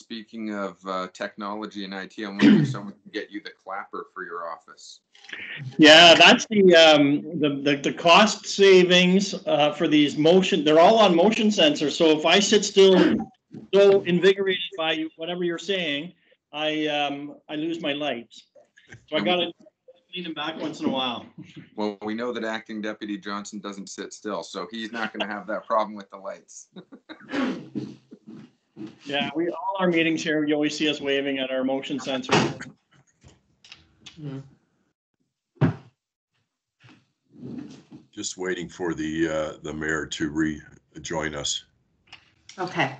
speaking of technology and IT, I'm wondering if someone can get you the clapper for your office. Yeah, that's the cost savings for these motion. They're all on motion sensors. So if I sit still, so invigorated by whatever you're saying, I lose my lights. So I got to clean them back once in a while. Well, we know that Acting Deputy Johnson doesn't sit still, so he's not going to have that problem with the lights. Yeah, all our meetings here, you always see us waving at our motion sensor. Just waiting for the mayor to rejoin us. Okay.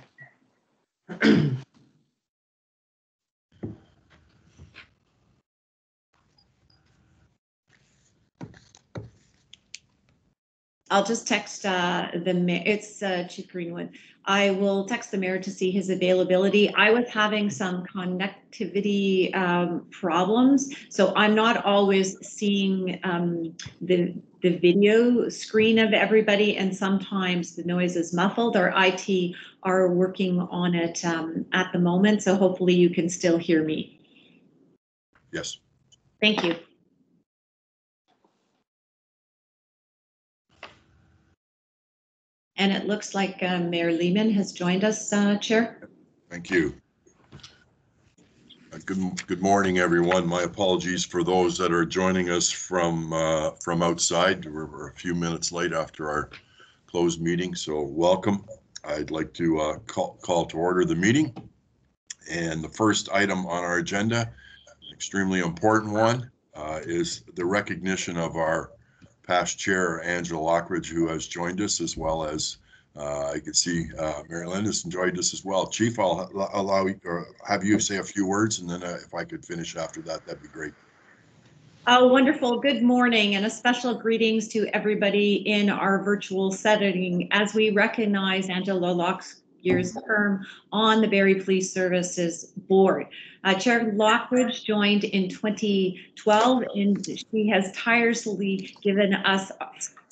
I'll just text the mayor. It's Chief Greenwood. I will text the mayor to see his availability. I was having some connectivity problems, so I'm not always seeing the video screen of everybody, and sometimes the noise is muffled. Our IT are working on it at the moment, so hopefully you can still hear me. Yes. Thank you. And it looks like Mayor Lehman has joined us, Chair. Thank you. Good morning, everyone. My apologies for those that are joining us from outside. We're a few minutes late after our closed meeting, so welcome. I'd like to call to order the meeting. And the first item on our agenda, an extremely important one, is the recognition of our past chair, Angela Lockridge, who has joined us, as well as I can see Mary Lynn has joined us as well. Chief, I'll allow you, or have you say a few words, and then if I could finish after that, that'd be great. Oh, wonderful. Good morning, and a special greetings to everybody in our virtual setting as we recognize Angela Lockridge's term on the Barrie Police Services Board. Chair Lockridge joined in 2012, and she has tirelessly given us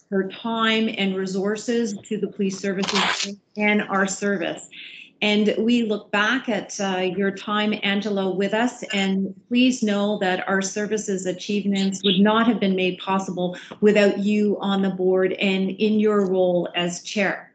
her time and resources to the police services and our service. And we look back at your time, Angela, with us, and please know that our services achievements would not have been made possible without you on the board and in your role as chair.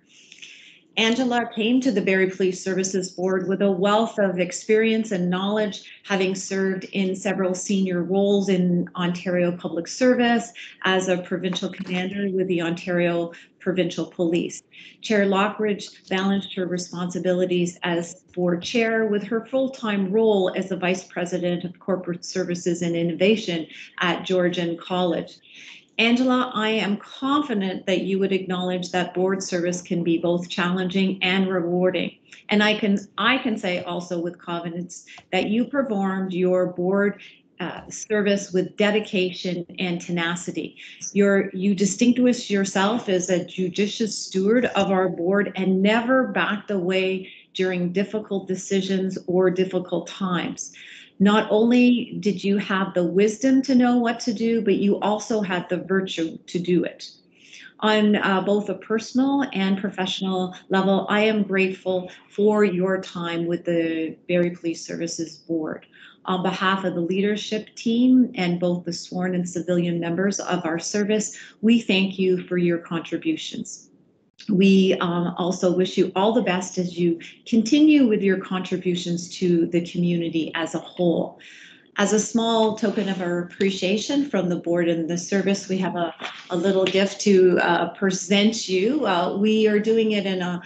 Angela came to the Barrie Police Services Board with a wealth of experience and knowledge, having served in several senior roles in Ontario Public Service as a provincial commander with the Ontario Provincial Police. Chair Lockridge balanced her responsibilities as board chair with her full-time role as the Vice President of Corporate Services and Innovation at Georgian College. Angela, I am confident that you would acknowledge that board service can be both challenging and rewarding. And I can say also with confidence that you performed your board service with dedication and tenacity. You distinguish yourself as a judicious steward of our board and never backed away during difficult decisions or difficult times. Not only did you have the wisdom to know what to do, but you also had the virtue to do it. On both a personal and professional level, I am grateful for your time with the Barrie Police Services Board. On behalf of the leadership team and both the sworn and civilian members of our service, we thank you for your contributions. We also wish you all the best as you continue with your contributions to the community as a whole. As a small token of our appreciation from the board and the service, we have a little gift to present you. We are doing it in a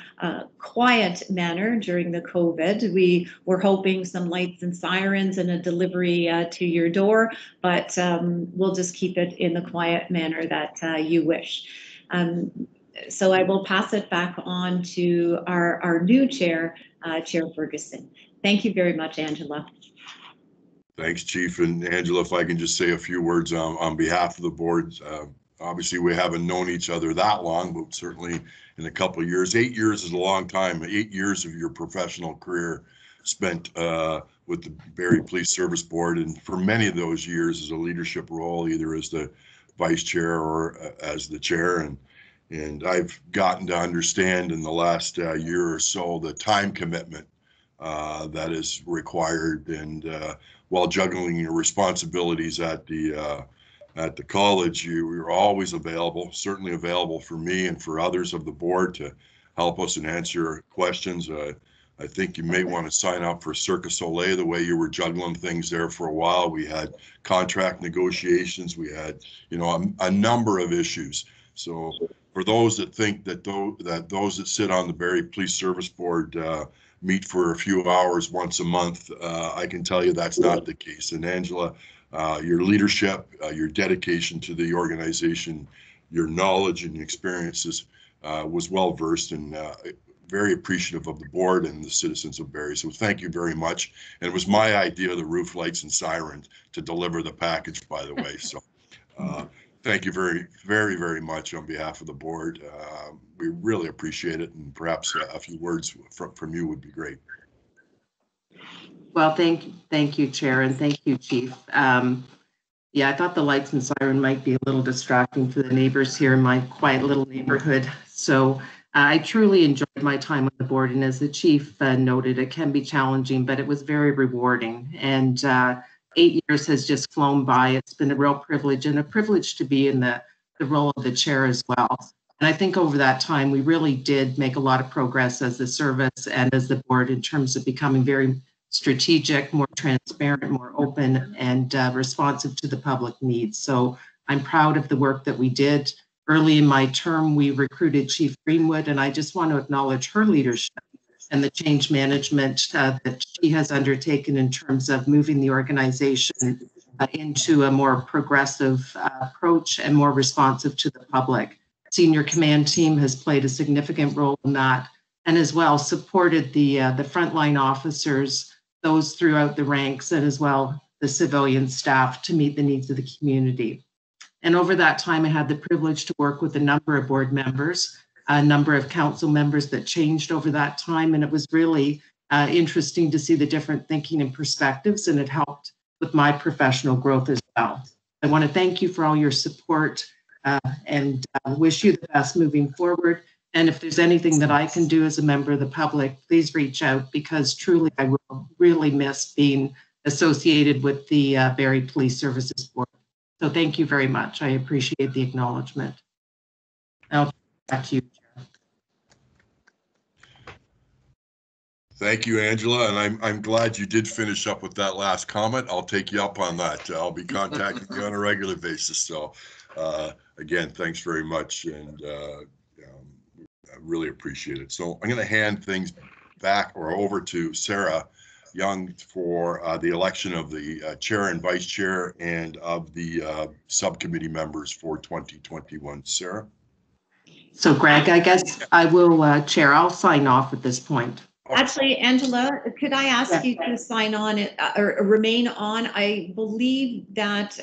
quiet manner during the COVID. We were hoping some lights and sirens and a delivery to your door, but we'll just keep it in the quiet manner that you wish. So I will pass it back on to our new chair, Chair Ferguson. Thank you very much, Angela. Thanks, Chief. And Angela, if I can just say a few words on behalf of the board. Obviously, we haven't known each other that long, but certainly in a couple of years. 8 years is a long time. 8 years of your professional career spent with the Barrie Police Service Board, and for many of those years as a leadership role, either as the vice chair or as the chair. And I've gotten to understand in the last year or so the time commitment that is required, and while juggling your responsibilities at the college, you're always available, certainly available for me and for others of the board to help us and answer questions. I think you may want to sign up for Cirque du Soleil, the way you were juggling things there for a while. We had contract negotiations, we had, you know, a number of issues. So for those that think that those that sit on the Barrie Police Service Board meet for a few hours once a month, I can tell you that's not the case. And Angela, your leadership, your dedication to the organization, your knowledge and experiences was well versed, and very appreciative of the board and the citizens of Barrie. So thank you very much. And it was my idea, the roof lights and sirens, to deliver the package, by the way. So thank you very, very, very much on behalf of the board. We really appreciate it, and perhaps a few words from you would be great. Well, thank you, Chair, and thank you, Chief. Yeah, I thought the lights and siren might be a little distracting for the neighbors here in my quiet little neighborhood. So I truly enjoyed my time on the board, and as the Chief noted, it can be challenging, but it was very rewarding. And 8 years has just flown by. It's been a real privilege, and a privilege to be in the role of the chair as well. And I think over that time, we really did make a lot of progress as the service and as the board in terms of becoming very strategic, more transparent, more open, and responsive to the public needs. So I'm proud of the work that we did. Early in my term, we recruited Chief Greenwood, and I just want to acknowledge her leadership and the change management that she has undertaken in terms of moving the organization into a more progressive approach and more responsive to the public. Senior command team has played a significant role in that, and as well supported the frontline officers, those throughout the ranks, and as well the civilian staff to meet the needs of the community. And over that time, I had the privilege to work with a number of board members, a number of council members that changed over that time. And it was really interesting to see the different thinking and perspectives, and it helped with my professional growth as well. I want to thank you for all your support and wish you the best moving forward. And if there's anything that I can do as a member of the public, please reach out, because truly I will really miss being associated with the Barrie Police Services Board. So thank you very much. I appreciate the acknowledgement. Now back to you, Chair. Thank you, Angela, and I'm glad you did finish up with that last comment. I'll take you up on that. I'll be contacting you on a regular basis. So again, thanks very much, and I really appreciate it. So I'm going to hand things back or over to Sarah Young for the election of the chair and vice chair and of the subcommittee members for 2021. Sarah? So Greg, I guess I will, Chair, I'll sign off at this point. Actually, Angela, could I ask you to sign on or remain on? I believe that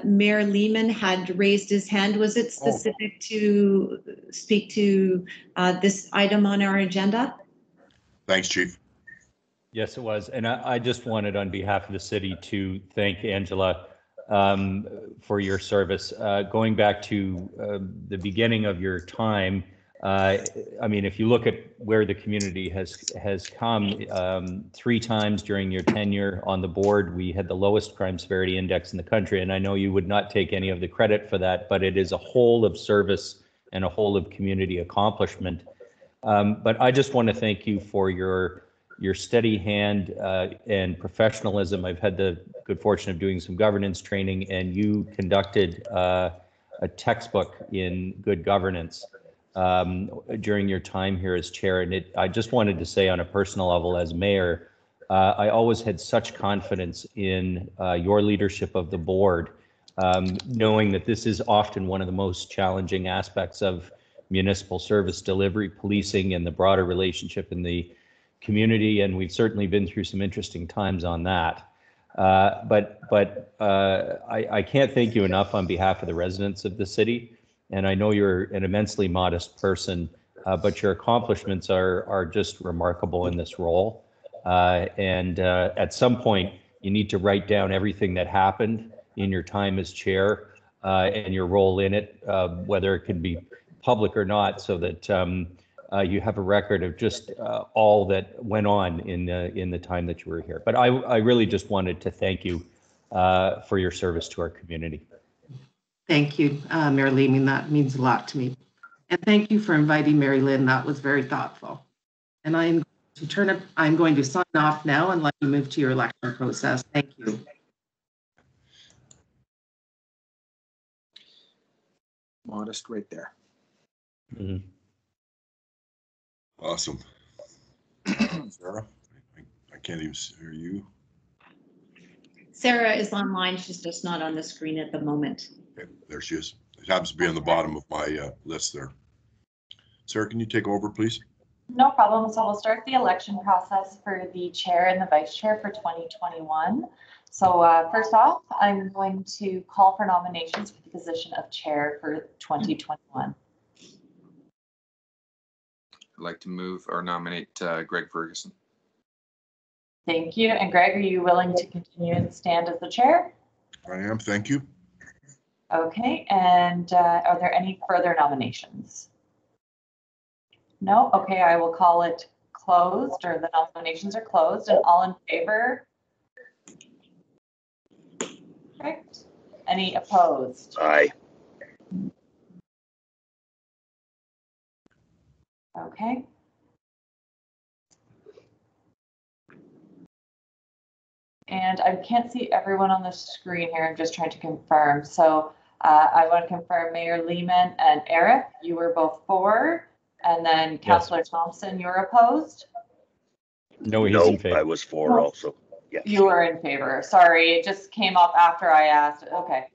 Mayor Lehman had raised his hand. Was it specific to speak to this item on our agenda? Thanks, Chief. Yes, it was. And I just wanted on behalf of the city to thank Angela for your service. Going back to the beginning of your time, I mean, if you look at where the community has come, 3 times during your tenure on the board, we had the lowest crime severity index in the country. And I know you would not take any of the credit for that, but it is a whole of service and a whole of community accomplishment. But I just want to thank you for your steady hand and professionalism. I've had the good fortune of doing some governance training, and you conducted a textbook in good governance during your time here as chair. And I just wanted to say on a personal level as mayor, I always had such confidence in your leadership of the board, knowing that this is often one of the most challenging aspects of municipal service delivery, policing, and the broader relationship in the community. And we've certainly been through some interesting times on that. But I can't thank you enough on behalf of the residents of the city. And I know you're an immensely modest person, but your accomplishments are just remarkable in this role. And at some point, you need to write down everything that happened in your time as chair and your role in it, whether it can be public or not, so that you have a record of just all that went on in the time that you were here. But I really just wanted to thank you for your service to our community. Thank you, Mayor Leaming. That means a lot to me. And thank you for inviting Mary Lynn. That was very thoughtful. And I'm going to sign off now and let you move to your election process. Thank you. Modest right there. Mm-hmm. Awesome. Sarah, I can't even hear you. Sarah is online. She's just not on the screen at the moment. Okay, there she is. It happens to be on the bottom of my list there. Sarah, can you take over, please? No problem. So we'll start the election process for the chair and the vice chair for 2021. So first off, I'm going to call for nominations for the position of chair for 2021. I'd like to move or nominate Greg Ferguson. Thank you. And Greg, are you willing to continue and stand as the chair? I am, thank you. Okay. And are there any further nominations? No? Okay, I will call it closed, or the nominations are closed, and all in favor? Correct. Any opposed? Aye. Okay. And I can't see everyone on the screen here. I'm just trying to confirm. So I want to confirm Mayor Lehman and Eric, you were both for, and then Councillor Thompson, you're opposed? No, he's in favor. I was for also. Yes. You were in favor. Sorry, it just came up after I asked. Okay.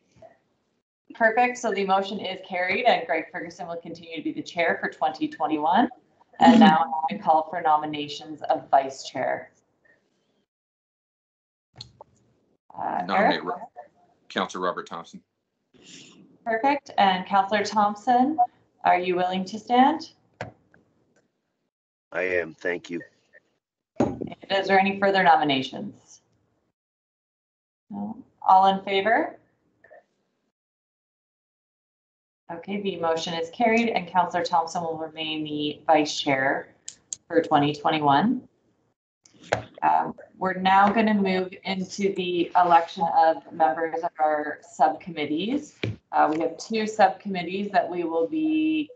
Perfect. So the motion is carried, and Greg Ferguson will continue to be the chair for 2021. And now I call for nominations of vice chair. Nominate Eric? Councillor Robert Thompson. Perfect. And Councillor Thompson, are you willing to stand? I am, thank you. Is there any further nominations? No. All in favor? Okay, the motion is carried, and Councillor Thompson will remain the vice chair for 2021. We're now going to move into the election of members of our subcommittees. We have two subcommittees that we will be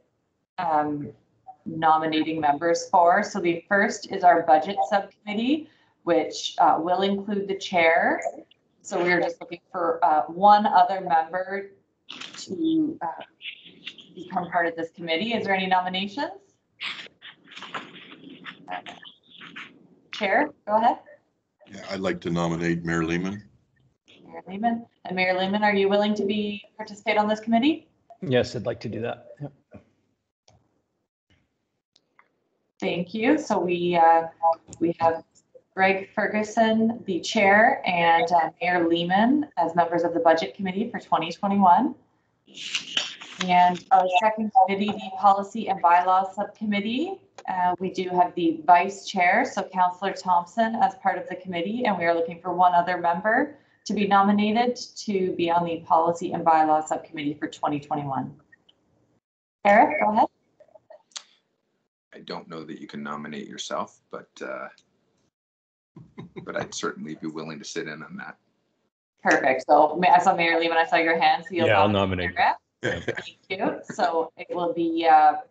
nominating members for. So the first is our budget subcommittee, which will include the chair. So we're just looking for one other member to become part of this committee. Is there any nominations? Chair, go ahead. Yeah, I'd like to nominate Mayor Lehman. Mayor Lehman. And Mayor Lehman, are you willing to participate on this committee? Yes, I'd like to do that. Yep. Thank you. So we have Greg Ferguson, the chair, and Mayor Lehman as members of the budget committee for 2021. And our second committee, the policy and bylaws subcommittee, we do have the vice chair, so Councillor Thompson as part of the committee, and we are looking for one other member to be nominated to be on the policy and bylaws subcommittee for 2021. Eric, go ahead. I don't know that you can nominate yourself, but I'd certainly be willing to sit in on that. Perfect. So I saw Mayor Lehman, I saw your hand. So you'll I'll nominate. Eric. Thank you. So it will be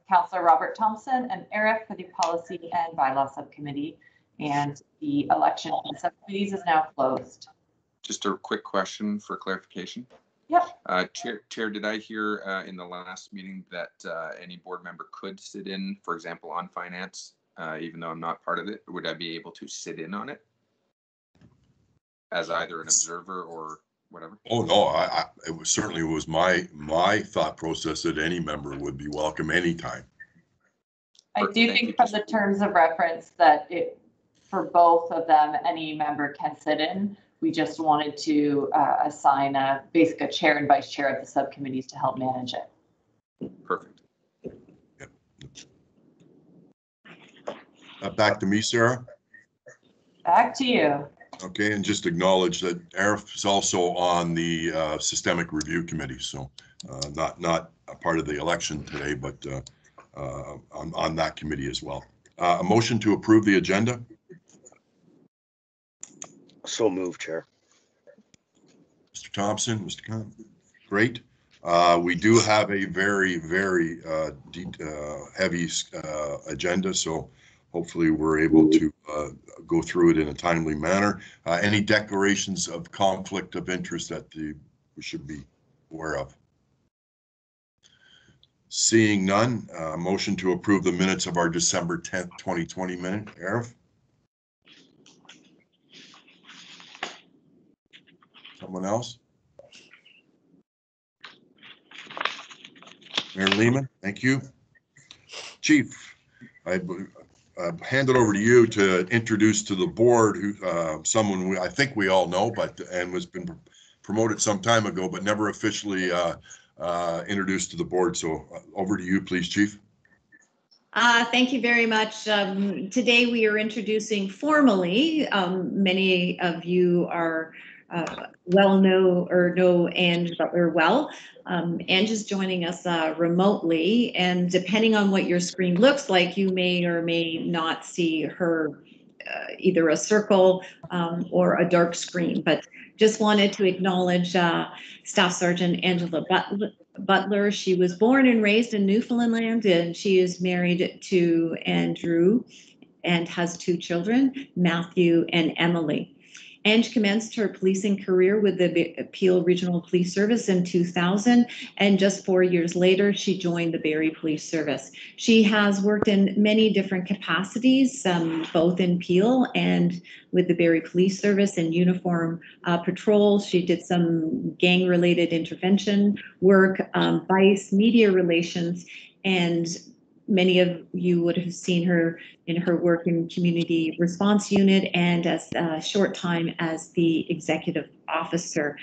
Councillor Robert Thompson and Eric for the policy and bylaw subcommittee, and the election for the subcommittees is now closed. Just a quick question for clarification. Yep. Chair, did I hear in the last meeting that any board member could sit in, for example, on finance, even though I'm not part of it? Would I be able to sit in on it as either an observer or whatever? Oh, no, it was certainly was my thought process that any member would be welcome anytime. I do think from the terms of reference that for both of them, any member can sit in. We just wanted to assign a chair and vice chair of the subcommittees to help manage it. Perfect. Yep. Back to me, Sarah. Back to you. Okay, and just acknowledge that Arif is also on the Systemic Review Committee, so not a part of the election today, but on that committee as well. A motion to approve the agenda. So moved, Chair. Mr. Thompson, Mr. Khan, great. We do have a very, very heavy agenda, so hopefully we're able to go through it in a timely manner. Any declarations of conflict of interest that we should be aware of? Seeing none, motion to approve the minutes of our December 10th, 2020 minute. Arif? Someone else? Mayor Lehman, thank you. Chief, I hand it over to you to introduce to the board who someone I think we all know, and was been promoted some time ago, but never officially introduced to the board. So over to you, please, Chief. Thank you very much. Today we are introducing formally, many of you are know Ange Butler well. Ange is joining us remotely, and depending on what your screen looks like, you may or may not see her either a circle or a dark screen. But just wanted to acknowledge Staff Sergeant Angela Butler. She was born and raised in Newfoundland, and she is married to Andrew and has 2 children, Matthew and Emily. Ange commenced her policing career with the Peel Regional Police Service in 2000, and just 4 years later, she joined the Barrie Police Service. She has worked in many different capacities, both in Peel and with the Barrie Police Service in uniform patrol. She did some gang-related intervention work, vice, media relations, and many of you would have seen her in her work in community response unit and as a short time as the executive officer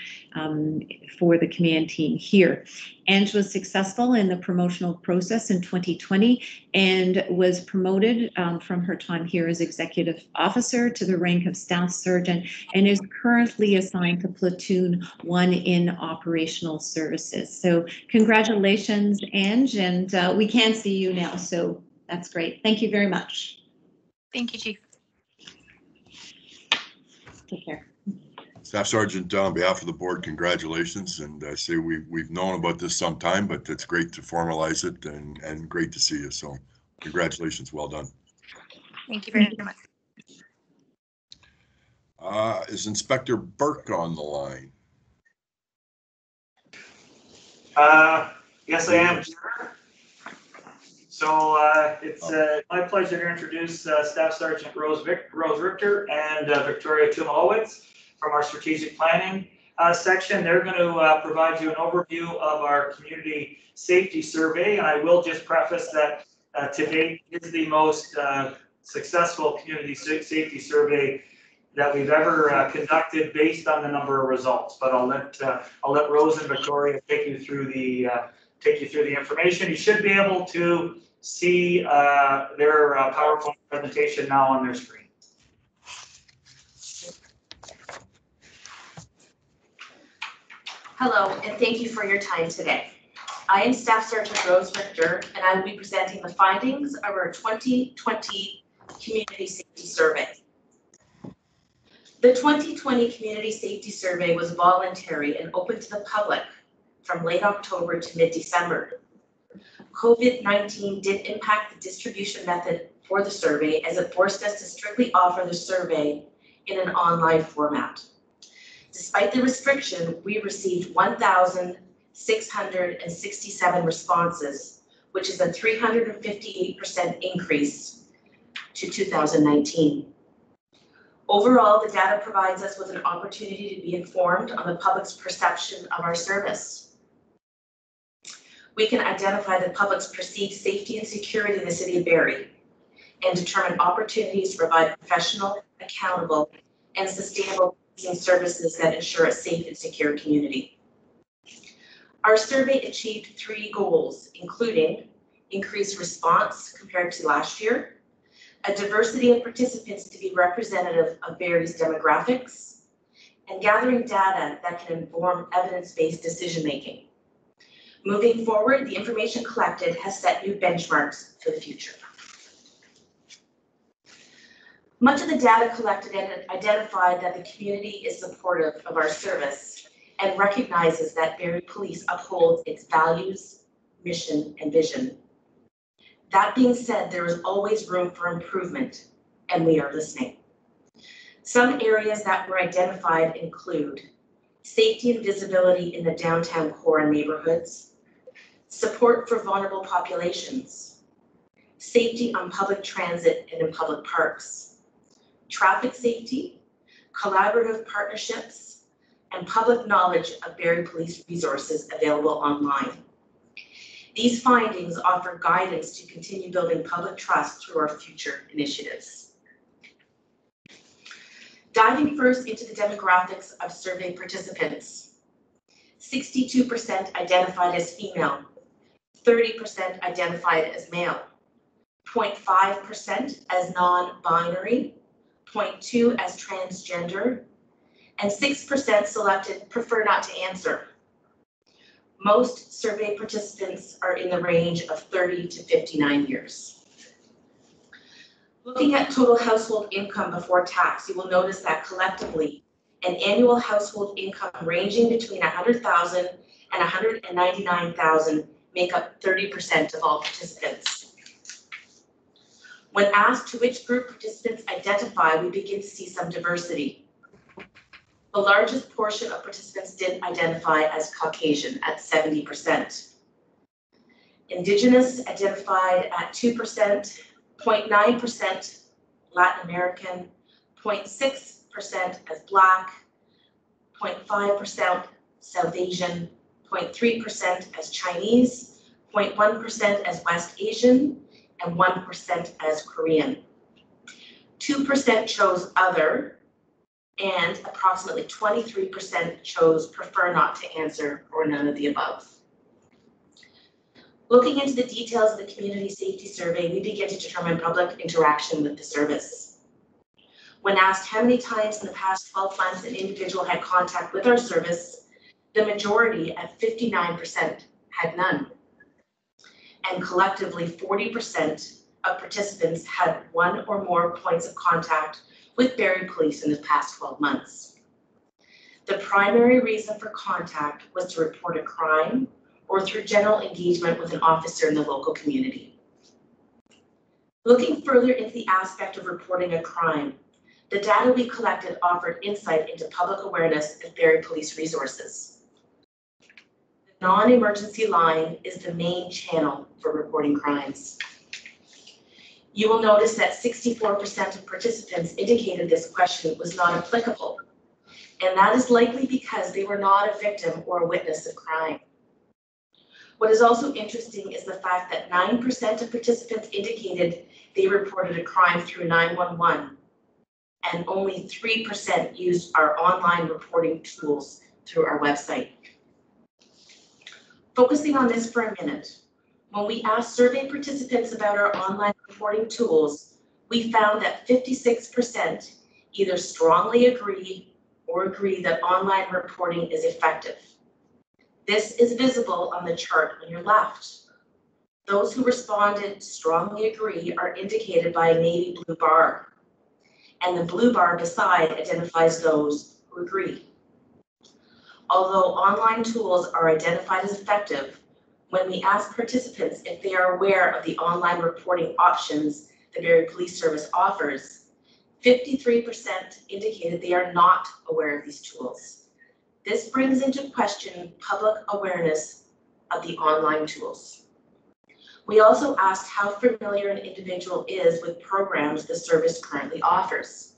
for the command team here. Ange was successful in the promotional process in 2020 and was promoted from her time here as executive officer to the rank of staff sergeant, and is currently assigned to platoon 1 in operational services. So congratulations, Ange, and we can see you now, so that's great. Thank you very much. Thank you, Chief. Take care. Staff Sergeant, on behalf of the board, congratulations. And I say we've known about this some time, but it's great to formalize it and great to see you. So congratulations, well done. Thank you very much. Is Inspector Burke on the line? Yes, I am, Chair. So it's my pleasure to introduce Staff Sergeant Rose Richter and Victoria Tumahowitz from our strategic planning section. They're going to provide you an overview of our community safety survey. And I will just preface that to date is the most successful community safety survey that we've ever conducted based on the number of results. But I'll let Rose and Victoria take you through the information. You should be able to see their PowerPoint presentation now on their screen. Hello, and thank you for your time today. I am Staff Sergeant Rose Richter, and I will be presenting the findings of our 2020 Community Safety Survey. The 2020 Community Safety Survey was voluntary and open to the public from late October to mid-December. COVID-19 did impact the distribution method for the survey, as it forced us to strictly offer the survey in an online format. Despite the restriction, we received 1,667 responses, which is a 358% increase to 2019. Overall, the data provides us with an opportunity to be informed on the public's perception of our service. We can identify the public's perceived safety and security in the city of Barrie and determine opportunities to provide professional, accountable, and sustainable services that ensure a safe and secure community. Our survey achieved 3 goals, including increased response compared to last year, a diversity of participants to be representative of Barrie's demographics, and gathering data that can inform evidence-based decision-making. Moving forward, the information collected has set new benchmarks for the future. Much of the data collected identified that the community is supportive of our service and recognizes that Barrie Police upholds its values, mission, and vision. That being said, there is always room for improvement, and we are listening. Some areas that were identified include safety and visibility in the downtown core and neighborhoods, support for vulnerable populations, safety on public transit and in public parks, traffic safety, collaborative partnerships, and public knowledge of Barrie Police resources available online. These findings offer guidance to continue building public trust through our future initiatives. Diving first into the demographics of survey participants, 62% identified as female, 30% identified as male, 0.5% as non-binary, 0.2% as transgender, and 6% selected prefer not to answer. Most survey participants are in the range of 30 to 59 years. Looking at total household income before tax, you will notice that collectively, an annual household income ranging between $100,000 and $199,000 make up 30% of all participants. When asked to which group participants identify, we begin to see some diversity. The largest portion of participants did identify as Caucasian at 70%. Indigenous identified at 2%, 0.9% Latin American, 0.6% as Black, 0.5% South Asian, 0.3% as Chinese, 0.1% as West Asian, and 1% as Korean. 2% chose other, and approximately 23% chose prefer not to answer or none of the above. Looking into the details of the community safety survey, we begin to determine public interaction with the service. When asked how many times in the past 12 months an individual had contact with our service, the majority at 59% had none. And collectively 40% of participants had one or more points of contact with Barrie Police in the past 12 months. The primary reason for contact was to report a crime or through general engagement with an officer in the local community. Looking further into the aspect of reporting a crime, the data we collected offered insight into public awareness of Barrie Police resources. The non-emergency line is the main channel for reporting crimes. You will notice that 64% of participants indicated this question was not applicable, and that is likely because they were not a victim or a witness of crime. What is also interesting is the fact that 9% of participants indicated they reported a crime through 911, and only 3% used our online reporting tools through our website. Focusing on this for a minute, when we asked survey participants about our online reporting tools, we found that 56% either strongly agree or agree that online reporting is effective. This is visible on the chart on your left. Those who responded strongly agree are indicated by a navy blue bar, and the blue bar beside identifies those who agree. Although online tools are identified as effective, when we ask participants if they are aware of the online reporting options the Barrie Police Service offers, 53% indicated they are not aware of these tools. This brings into question public awareness of the online tools. We also asked how familiar an individual is with programs the service currently offers.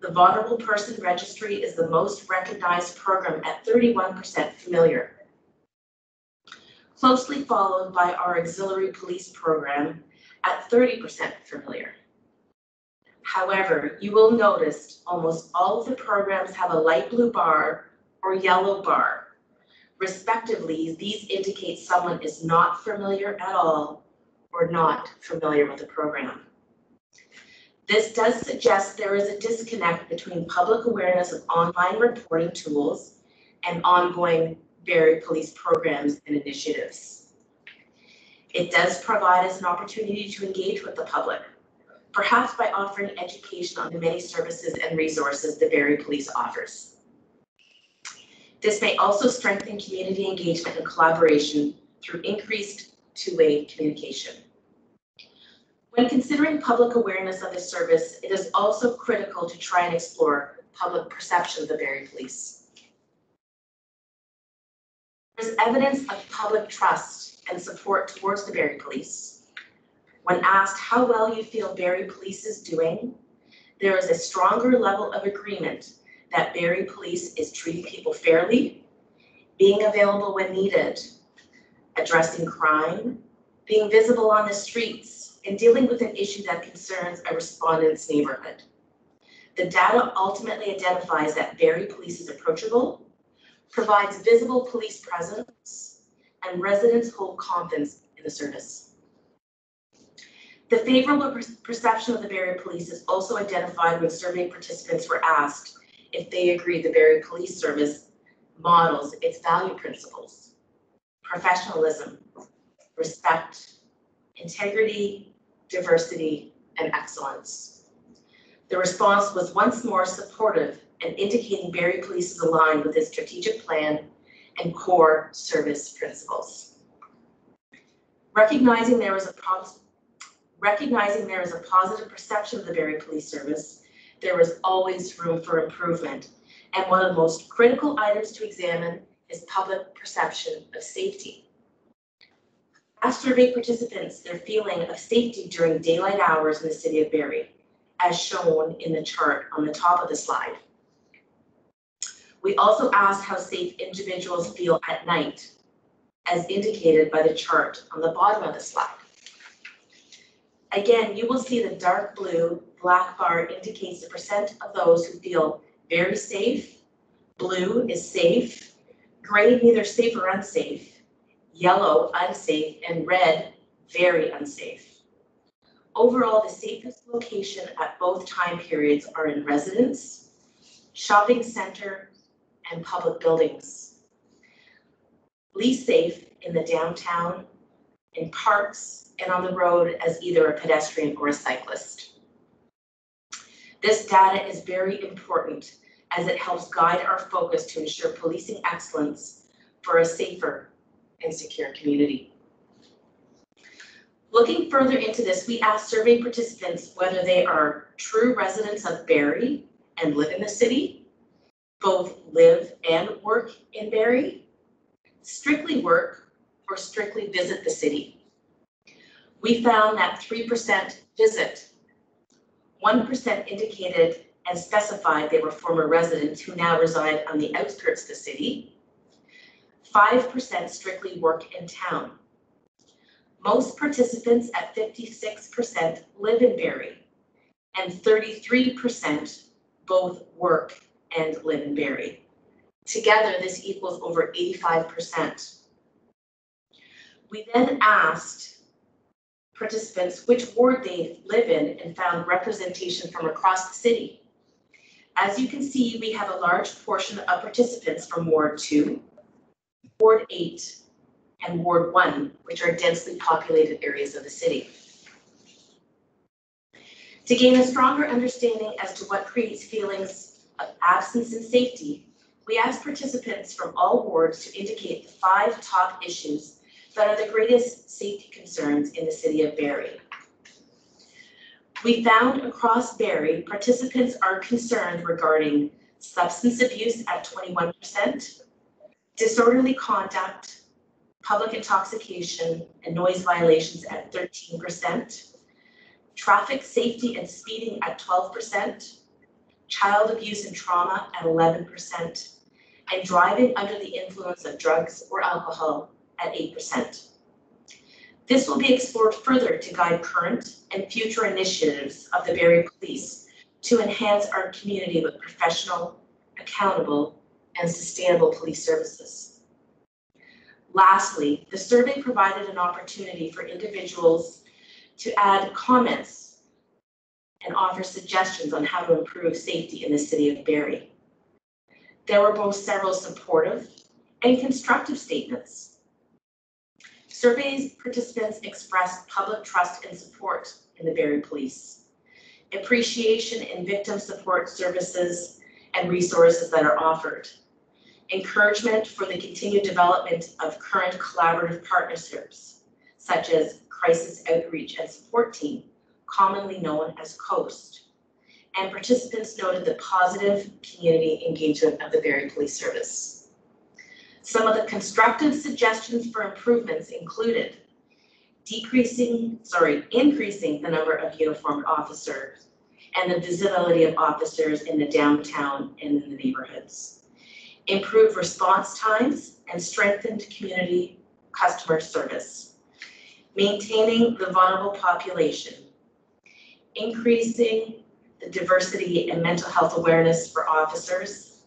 The Vulnerable Person Registry is the most recognized program at 31% familiar, closely followed by our Auxiliary Police program at 30% familiar. However, you will notice almost all of the programs have a light blue bar or yellow bar. Respectively, these indicate someone is not familiar at all or not familiar with the program. This does suggest there is a disconnect between public awareness of online reporting tools and ongoing Barrie Police programs and initiatives. It does provide us an opportunity to engage with the public, perhaps by offering education on the many services and resources the Barrie Police offers. This may also strengthen community engagement and collaboration through increased two-way communication. When considering public awareness of the service, it is also critical to try and explore public perception of the Barrie Police. There's evidence of public trust and support towards the Barrie Police. When asked how well you feel Barrie Police is doing, there is a stronger level of agreement that Barrie Police is treating people fairly, being available when needed, addressing crime, being visible on the streets, and dealing with an issue that concerns a respondent's neighborhood. The data ultimately identifies that Barrie Police is approachable, provides visible police presence, and residents hold confidence in the service. The favorable perception of the Barrie Police is also identified when survey participants were asked if they agree the Barrie Police Service models its value principles: professionalism, respect, integrity, diversity, and excellence. The response was once more supportive and indicating Barrie Police is aligned with its strategic plan and core service principles. Recognizing there is a positive perception of the Barrie Police Service, there is always room for improvement, and one of the most critical items to examine is public perception of safety. Ask survey participants their feeling of safety during daylight hours in the city of Barrie, as shown in the chart on the top of the slide. We also asked how safe individuals feel at night, as indicated by the chart on the bottom of the slide. Again, you will see the dark blue black bar indicates the percent of those who feel very safe, blue is safe, gray neither safe or unsafe, yellow unsafe, and red very unsafe. Overall, the safest location at both time periods are in residence, shopping center, and public buildings. Least safe in the downtown, in parks, and on the road as either a pedestrian or a cyclist. This data is very important as it helps guide our focus to ensure policing excellence for a safer and secure community. Looking further into this, we asked survey participants whether they are true residents of Barrie and live in the city, both live and work in Barrie, strictly work, or strictly visit the city. We found that 3% visit, 1% indicated and specified they were former residents who now reside on the outskirts of the city, 5% strictly work in town. Most participants at 56% live in Barrie, and 33% both work and live in Barrie. Together, this equals over 85%. We then asked participants which ward they live in and found representation from across the city. As you can see, we have a large portion of participants from Ward 2, Ward 8, and Ward 1, which are densely populated areas of the city. To gain a stronger understanding as to what creates feelings of absence and safety, we asked participants from all wards to indicate the 5 top issues that are the greatest safety concerns in the city of Barrie. We found across Barrie, participants are concerned regarding substance abuse at 21%, disorderly conduct, public intoxication, and noise violations at 13%, traffic safety and speeding at 12%, child abuse and trauma at 11%, and driving under the influence of drugs or alcohol at 8%. This will be explored further to guide current and future initiatives of the Barrie Police to enhance our community with professional, accountable, and sustainable police services. Lastly, the survey provided an opportunity for individuals to add comments and offer suggestions on how to improve safety in the city of Barrie. There were both several supportive and constructive statements. Surveys participants expressed public trust and support in the Barrie Police, appreciation in victim support services and resources that are offered, encouragement for the continued development of current collaborative partnerships, such as Crisis Outreach and Support Team, commonly known as COAST, and participants noted the positive community engagement of the Barrie Police Service. Some of the constructive suggestions for improvements included increasing the number of uniformed officers and the visibility of officers in the downtown and in the neighborhoods, improved response times and strengthened community customer service, maintaining the vulnerable population, increasing the diversity and mental health awareness for officers,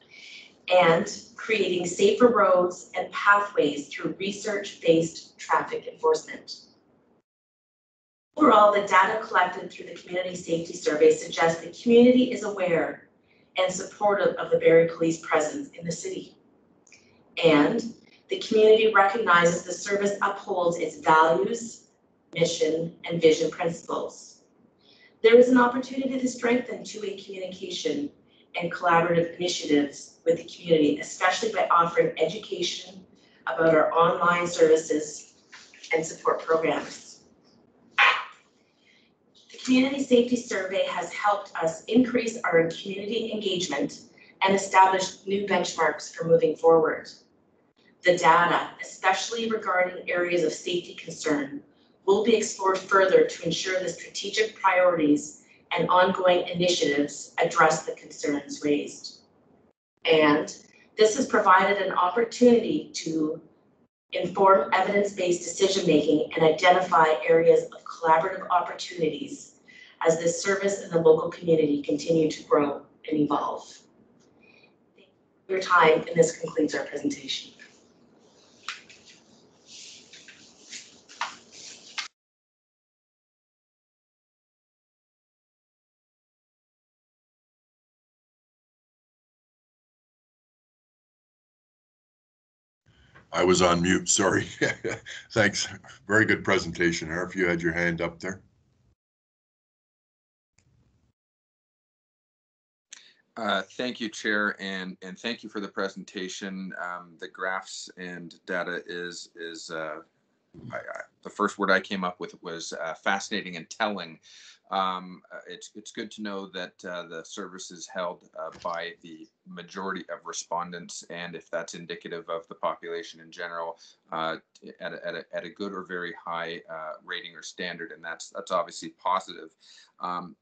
and creating safer roads and pathways through research-based traffic enforcement. Overall, the data collected through the Community Safety Survey suggests the community is aware and supportive of the Barrie Police presence in the city. And the community recognizes the service upholds its values, mission, and vision principles. There is an opportunity to strengthen two-way communication and collaborative initiatives with the community, especially by offering education about our online services and support programs. The Community Safety Survey has helped us increase our community engagement and establish new benchmarks for moving forward. The data, especially regarding areas of safety concern, will be explored further to ensure the strategic priorities and ongoing initiatives address the concerns raised. And this has provided an opportunity to inform evidence-based decision-making and identify areas of collaborative opportunities as this service and the local community continue to grow and evolve. Thank you for your time, and this concludes our presentation. I was on mute, sorry. Thanks. Very good presentation, Harv. You had your hand up there. Thank you, Chair, and thank you for the presentation. The graphs and data is the first word I came up with was fascinating and telling. It's good to know that the service is held by the majority of respondents, and if that's indicative of the population in general, at a good or very high rating or standard, and that's obviously positive.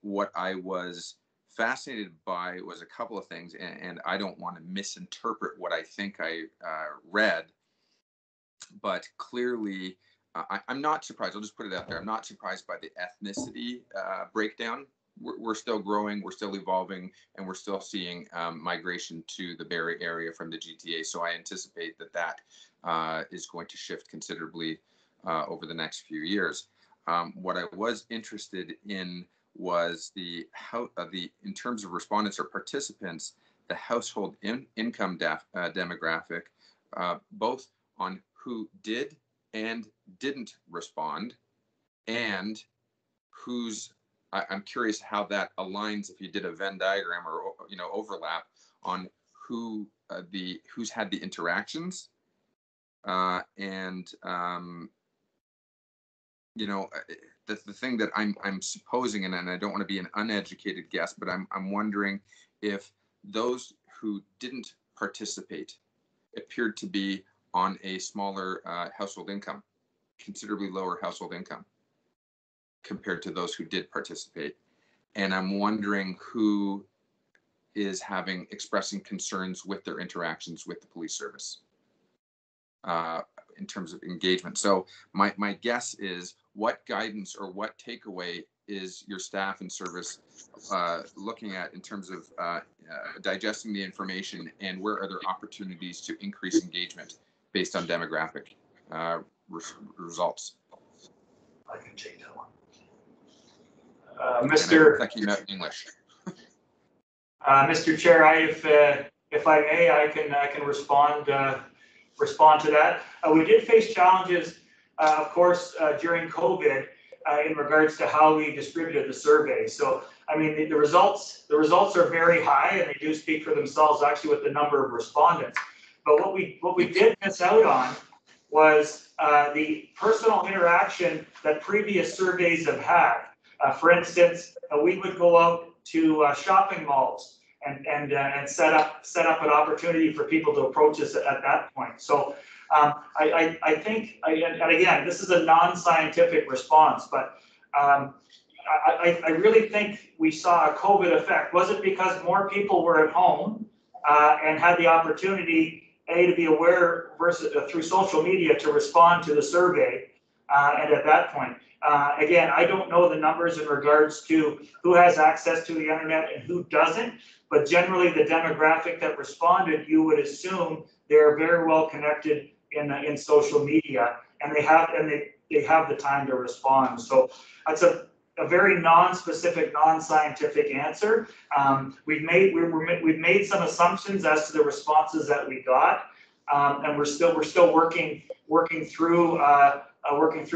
What I was fascinated by was a couple of things, and I don't want to misinterpret what I think I read, but clearly I'm not surprised. I'll just put it out there. I'm not surprised by the ethnicity breakdown. We're still growing, we're still evolving, and we're still seeing migration to the Barrie area from the GTA. So I anticipate that is going to shift considerably over the next few years. What I was interested in was in terms of respondents or participants, the household income demographic, both on who did and didn't respond, and I'm curious how that aligns if you did a Venn diagram or overlap on who's had the interactions, the thing that I'm supposing, and I don't want to be an uneducated guess, but I'm wondering if those who didn't participate appeared to be on a smaller household income, considerably lower household income compared to those who did participate. And I'm wondering who is expressing concerns with their interactions with the police service in terms of engagement. So my guess is, what guidance or what takeaway is your staff and service looking at in terms of digesting the information, and where are there opportunities to increase engagement based on demographic results? I can take that one. Mr. I came out in English. Mr. Chair, if I may, I can respond respond to that. We did face challenges, of course, during COVID in regards to how we distributed the survey. So, I mean, the results are very high, and they do speak for themselves actually with the number of respondents. But what we did miss out on was the personal interaction that previous surveys have had. For instance, we would go out to shopping malls and set up an opportunity for people to approach us at that point. So I think, and again, this is a non-scientific response, but I really think we saw a COVID effect. Was it because more people were at home and had the opportunity, to be aware versus through social media to respond to the survey, and at that point, again, I don't know the numbers in regards to who has access to the internet and who doesn't, but generally the demographic that responded, you would assume they're very well connected in social media, and they have the time to respond. So that's a very non-specific, non-scientific answer. We've made some assumptions as to the responses that we got, and we're still working through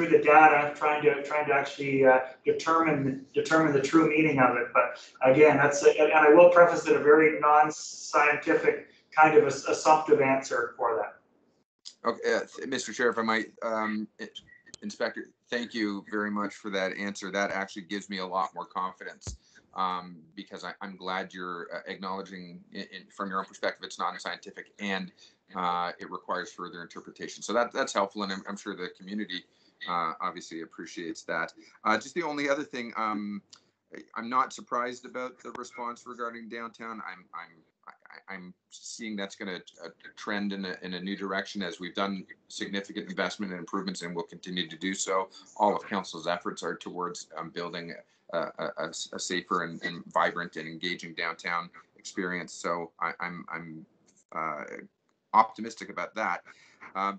the data, trying to actually determine the true meaning of it. But again, and I will preface it a very non-scientific kind of assumptive answer for that. Okay, Mr. Chair, if I might, Inspector, thank you very much for that answer. That actually gives me a lot more confidence, because I'm glad you're acknowledging from your own perspective it's non-scientific and it requires further interpretation. So that's helpful, and I'm sure the community obviously appreciates that. Just the only other thing, I'm not surprised about the response regarding downtown. I'm seeing that's going to trend in a new direction as we've done significant investment and improvements, and will continue to do so. All of council's efforts are towards building a safer and vibrant and engaging downtown experience. So I'm optimistic about that.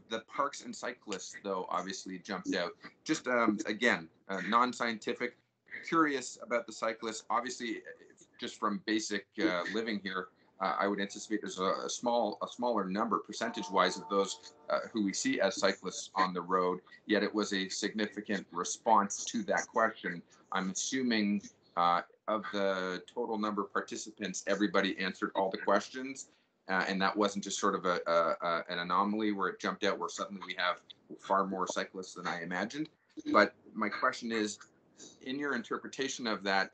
The parks and cyclists, though, obviously jumped out. Just again, non-scientific. Curious about the cyclists. Obviously, just from basic living here, I would anticipate there's a smaller number percentage-wise of those who we see as cyclists on the road. Yet it was a significant response to that question. I'm assuming of the total number of participants, everybody answered all the questions, and that wasn't just sort of an anomaly where it jumped out, where suddenly we have far more cyclists than I imagined. But my question is, in your interpretation of that,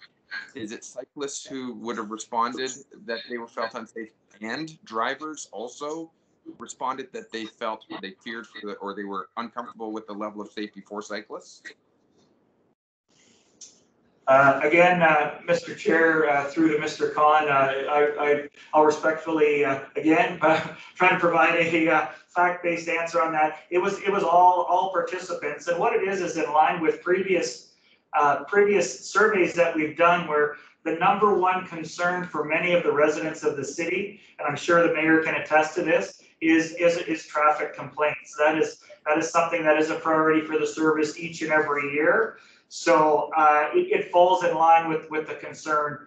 is it cyclists who would have responded that they were felt unsafe, and drivers also responded that they feared or they were uncomfortable with the level of safety for cyclists? Again, Mr. Chair, through to Mr. Khan, I'll respectfully, again, try to provide a fact-based answer on that. It was all participants, and what it is in line with previous surveys that we've done, where the number one concern for many of the residents of the city, and I'm sure the mayor can attest to this, is traffic complaints. That is something that is a priority for the service each and every year. So it falls in line with the concern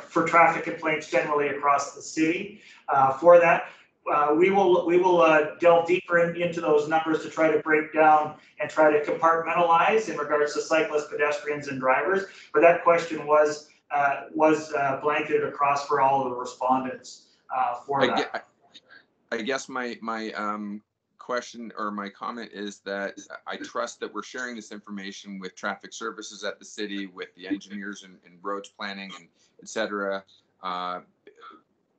for traffic complaints generally across the city. For that, we will delve deeper into those numbers to try to break down and try to compartmentalize in regards to cyclists, pedestrians, and drivers. But that question was blanketed across for all of the respondents for that. I guess my question or my comment is that I trust that we're sharing this information with traffic services at the city, with the engineers and roads planning, and et cetera.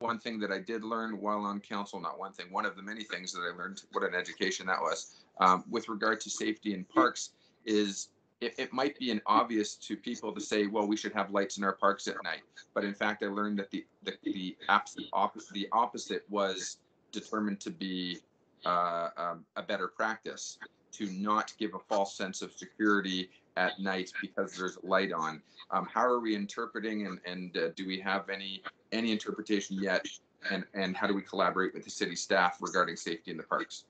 One thing that I did learn while on council, not one thing, one of the many things that I learned, what an education that was, with regard to safety in parks, is it might be obvious to people to say, well, we should have lights in our parks at night. But in fact, I learned that the opposite was determined to be a better practice, to not give a false sense of security at night because there's light on. How are we interpreting, and do we have any interpretation yet? And how do we collaborate with the city staff regarding safety in the parks?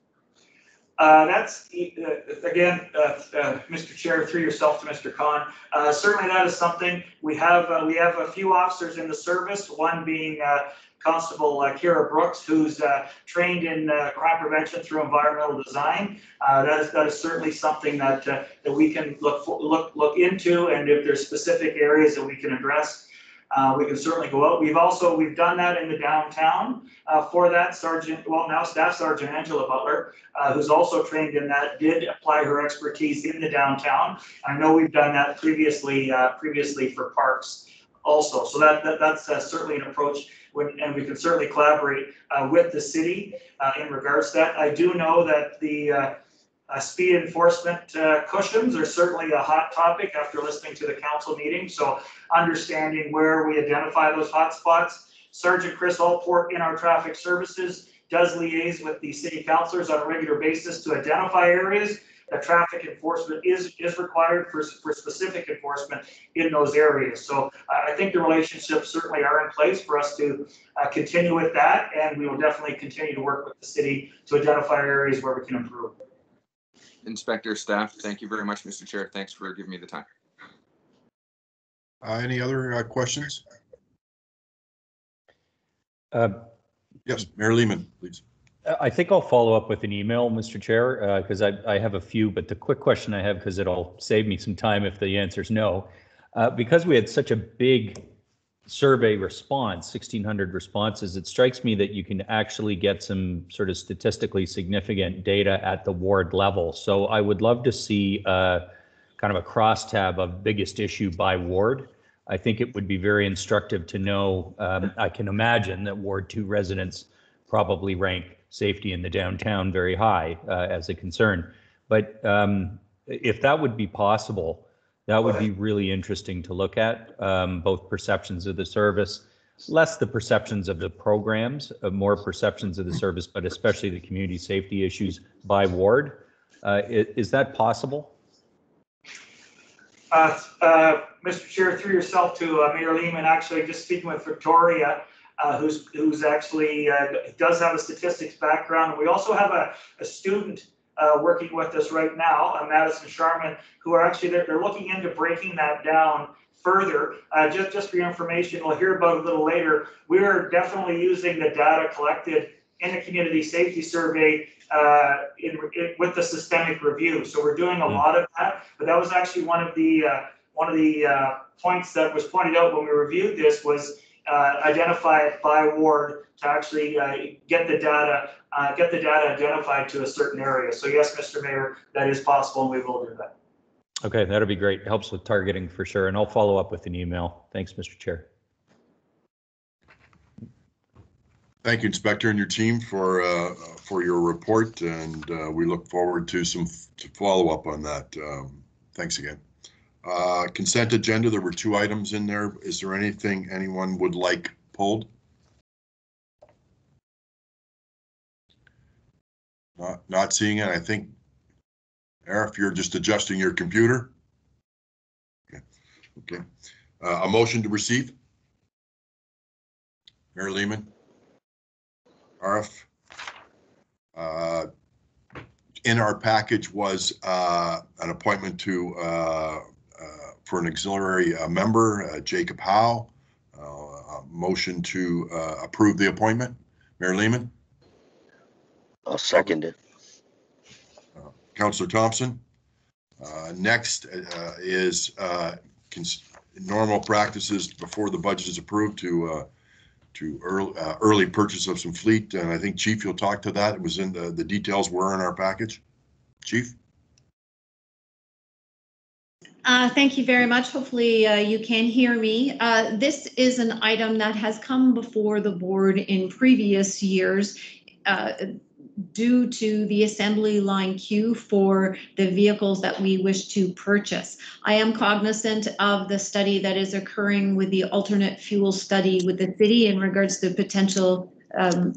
That's again, Mr. Chair, through yourself to Mr. Khan. Certainly, that is something we have. We have a few officers in the service. One being Constable Kira Brooks, who's trained in crime prevention through environmental design. That is certainly something that we can look into, and if there's specific areas that we can address, we can certainly go out. We've done that in the downtown. For that, now Staff Sergeant Angela Butler, who's also trained in that, did apply her expertise in the downtown. I know we've done that previously for parks also. So that's certainly an approach, and we can certainly collaborate with the city in regards to that. I do know that the speed enforcement cushions are certainly a hot topic after listening to the council meeting. So understanding where we identify those hot spots. Sergeant Chris Allport in our traffic services does liaise with the city councilors on a regular basis to identify areas that traffic enforcement is required for specific enforcement in those areas. So I think the relationships certainly are in place for us to continue with that, and we will definitely continue to work with the city to identify areas where we can improve. Inspector, staff, thank you very much, Mr. Chair. Thanks for giving me the time. Any other questions? Yes, Mayor Lehman, please. I think I'll follow up with an email, Mr. Chair, because I have a few, but the quick question I have, because it'll save me some time if the answer is no, because we had such a big survey response, 1,600 responses, it strikes me that you can actually get some sort of statistically significant data at the ward level. So I would love to see kind of a crosstab of biggest issue by ward. I think it would be very instructive to know. I can imagine that Ward 2 residents probably rank safety in the downtown very high as a concern. But if that would be possible, that would be really interesting to look at, both perceptions of the service, less the perceptions of the programs, more perceptions of the service, but especially the community safety issues by ward. Is that possible? Mr. Chair, through yourself to Mayor Lehman, actually just speaking with Victoria, who's actually does have a statistics background. We also have a student working with us right now, Madison Sharman, who are actually they're looking into breaking that down further. Just for your information, we'll hear about it a little later. We're definitely using the data collected in the community safety survey with the systemic review. So we're doing a lot of that, but that was actually one of the points that was pointed out when we reviewed this was identify it by ward to actually get the data identified to a certain area. So yes, Mr. Mayor, that is possible, and we will do that. Okay, that'll be great. Helps with targeting for sure, and I'll follow up with an email. Thanks, Mr. Chair. Thank you, Inspector, and your team for your report, and we look forward to follow up on that. Thanks again. Consent agenda, there were 2 items in there. Is there anything anyone would like pulled? Not seeing it. I think, Eric, you're just adjusting your computer. Okay. A motion to receive. Mayor Lehman. Arif. In our package was an appointment to for an auxiliary member, Jacob Howe. A motion to approve the appointment. Mayor Lehman. I'll second it. Councillor Thompson. Next is normal practices before the budget is approved to early purchase of some fleet, and I think Chief, you'll talk to that. It was in the details were in our package. Chief. Thank you very much. Hopefully you can hear me. This is an item that has come before the board in previous years due to the assembly line queue for the vehicles that we wish to purchase. I am cognizant of the study that is occurring with the alternate fuel study with the city in regards to potential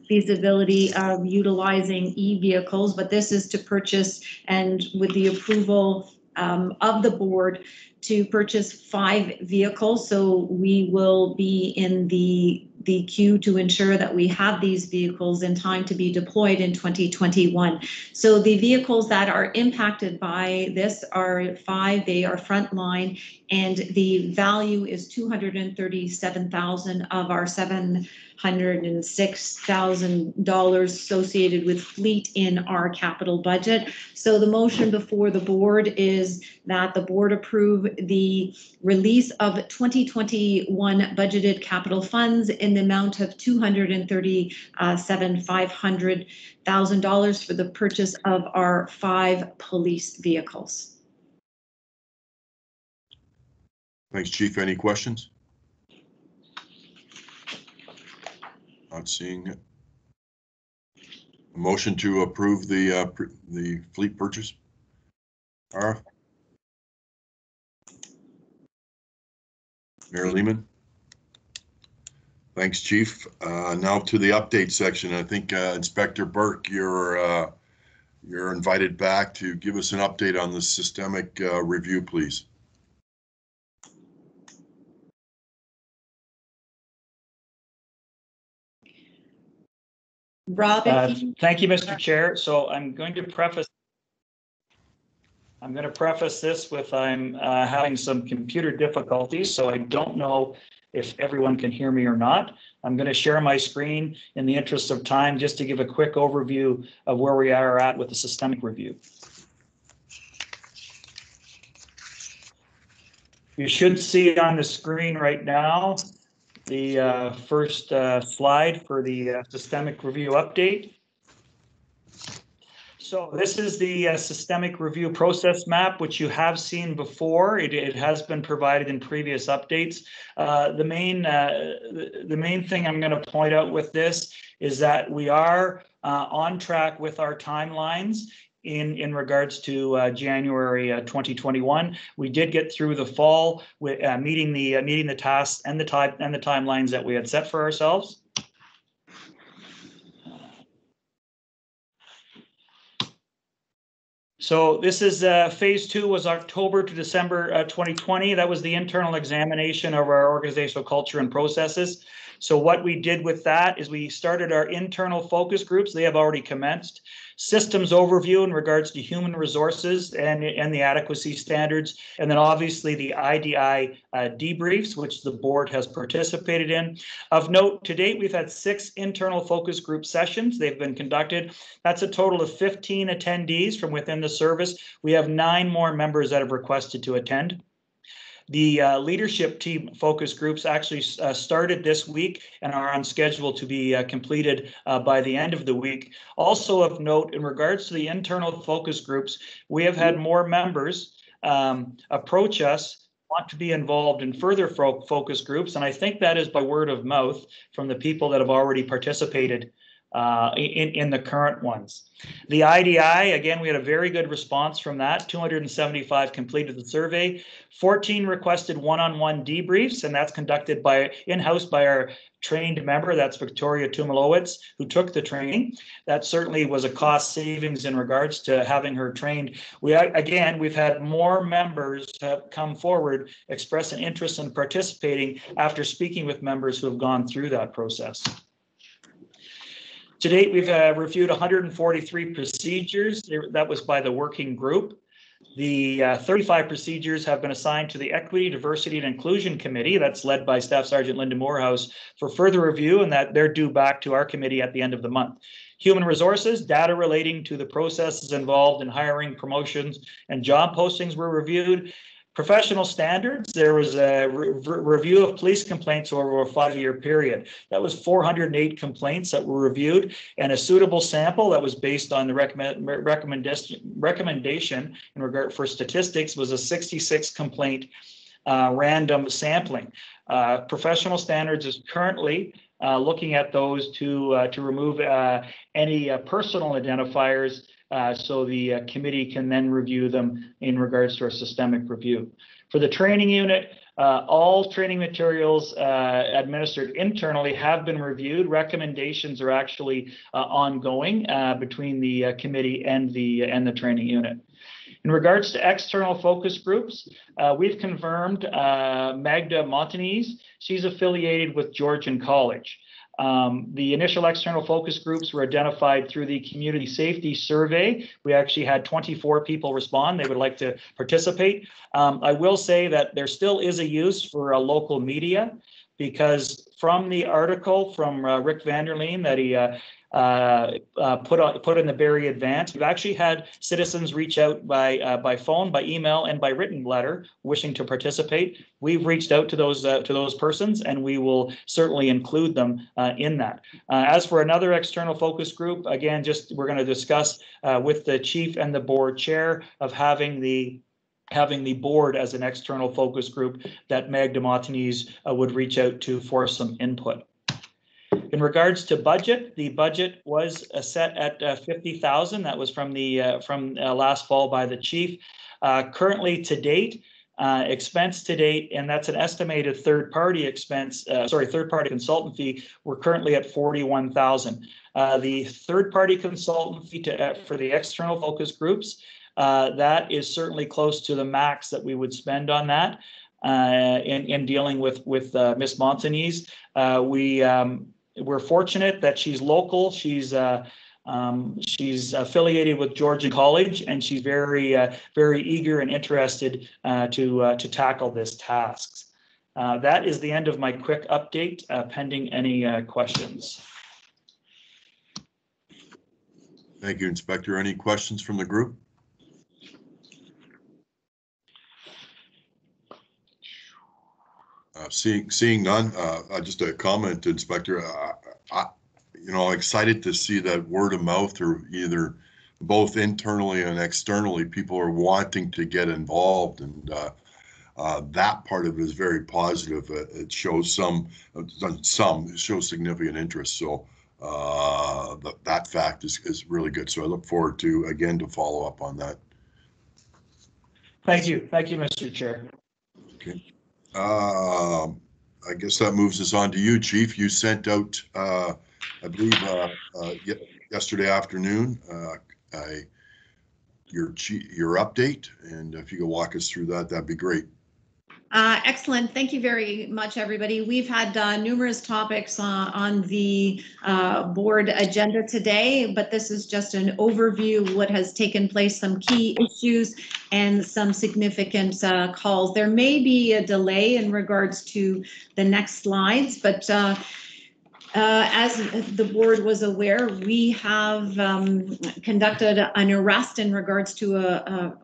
feasibility of utilizing e-vehicles, but this is to purchase and with the approval of the board to purchase 5 vehicles. So we will be in the queue to ensure that we have these vehicles in time to be deployed in 2021. So the vehicles that are impacted by this are 5. They are frontline, and the value is $237,000 of our $706,000 associated with fleet in our capital budget. So the motion before the board is that the board approve the release of 2021 budgeted capital funds in the amount of $237,500 for the purchase of our 5 police vehicles. Thanks, Chief. Any questions? Not seeing it. A motion to approve the fleet purchase. Ara? Mayor Lehman? Thanks, Chief. Now to the update section. I think Inspector Burke, you're invited back to give us an update on the systemic review, please. Rob, thank you, Mr. Chair. So I'm going to preface this with I'm having some computer difficulties, so I don't know if everyone can hear me or not. I'm going to share my screen in the interest of time just to give a quick overview of where we are at with the systemic review. You should see on the screen right now the first slide for the systemic review update. So this is the systemic review process map, which you have seen before. It has been provided in previous updates. The main thing I'm going to point out with this is that we are on track with our timelines in regards to January 2021. We did get through the fall with meeting the tasks and the timelines that we had set for ourselves. So this is phase 2 was October to December 2020. That was the internal examination of our organizational culture and processes. So what we did with that is we started our internal focus groups. They have already commenced. Systems overview in regards to human resources and the adequacy standards. And then obviously the IDI debriefs, which the board has participated in. Of note, to date, we've had 6 internal focus group sessions. They've been conducted. That's a total of 15 attendees from within the service. We have 9 more members that have requested to attend. The leadership team focus groups actually started this week and are on schedule to be completed by the end of the week. Also of note, in regards to the internal focus groups, we have had more members approach us, want to be involved in further focus groups, and I think that is by word of mouth from the people that have already participated in the current ones. The IDI, again, we had a very good response from that. 275 completed the survey. 14 requested one-on-one debriefs, and that's conducted in-house by our trained member, that's Victoria Tumalowitz, who took the training. That certainly was a cost savings in regards to having her trained. We've had more members have come forward, express an interest in participating after speaking with members who have gone through that process. To date, we've reviewed 143 procedures. That was by the working group. The 35 procedures have been assigned to the Equity, Diversity, and Inclusion Committee. That's led by Staff Sergeant Linda Morehouse for further review, and that they're due back to our committee at the end of the month. Human resources, data relating to the processes involved in hiring, promotions, and job postings were reviewed. Professional standards, there was a review of police complaints over a 5-year period. That was 408 complaints that were reviewed, and a suitable sample that was based on the recommendation in regard for statistics was a 66 complaint random sampling. Professional standards is currently looking at those to remove any personal identifiers, so the committee can then review them in regards to our systemic review. For the training unit, all training materials administered internally have been reviewed. Recommendations are actually ongoing between the committee and the training unit. In regards to external focus groups, we've confirmed Magda Montanese. She's affiliated with Georgian College. The initial external focus groups were identified through the community safety survey. We actually had 24 people respond. They would like to participate. I will say that there still is a use for a local media, because from the article from Rick Vanderleen that he put in the Barrie Advance, we've actually had citizens reach out by phone, by email, and by written letter wishing to participate. We've reached out to those persons, and we will certainly include them in that. As for another external focus group, again, we're going to discuss with the chief and the board chair of having the board as an external focus group that Meg de Montigny's would reach out to for some input. In regards to budget, the budget was set at 50,000. That was from last fall by the chief. Currently to date, expense to date, and that's an estimated third-party consultant fee. We're currently at 41,000. The third-party consultant fee for the external focus groups, that is certainly close to the max that we would spend on that in dealing with Ms. Montigny's. We're fortunate that she's local. She's affiliated with Georgian College, and she's very eager and interested to tackle this task. That is the end of my quick update, pending any questions. Thank you, Inspector. Any questions from the group? Seeing none, just a comment, Inspector. I'm excited to see that word of mouth, or either both internally and externally, people are wanting to get involved, and that part of it is very positive. It shows it shows significant interest. So that fact is really good. So I look forward to follow up on that. Thank you, Mr. Chair. Okay. I guess that moves us on to you, Chief. You sent out, I believe, yesterday afternoon, your update, and if you could walk us through that, that'd be great. Excellent. Thank you very much, everybody. We've had numerous topics on the board agenda today, but this is just an overview of what has taken place, some key issues and some significant calls. There may be a delay in regards to the next slides, but as the board was aware, we have conducted an arrest in regards to a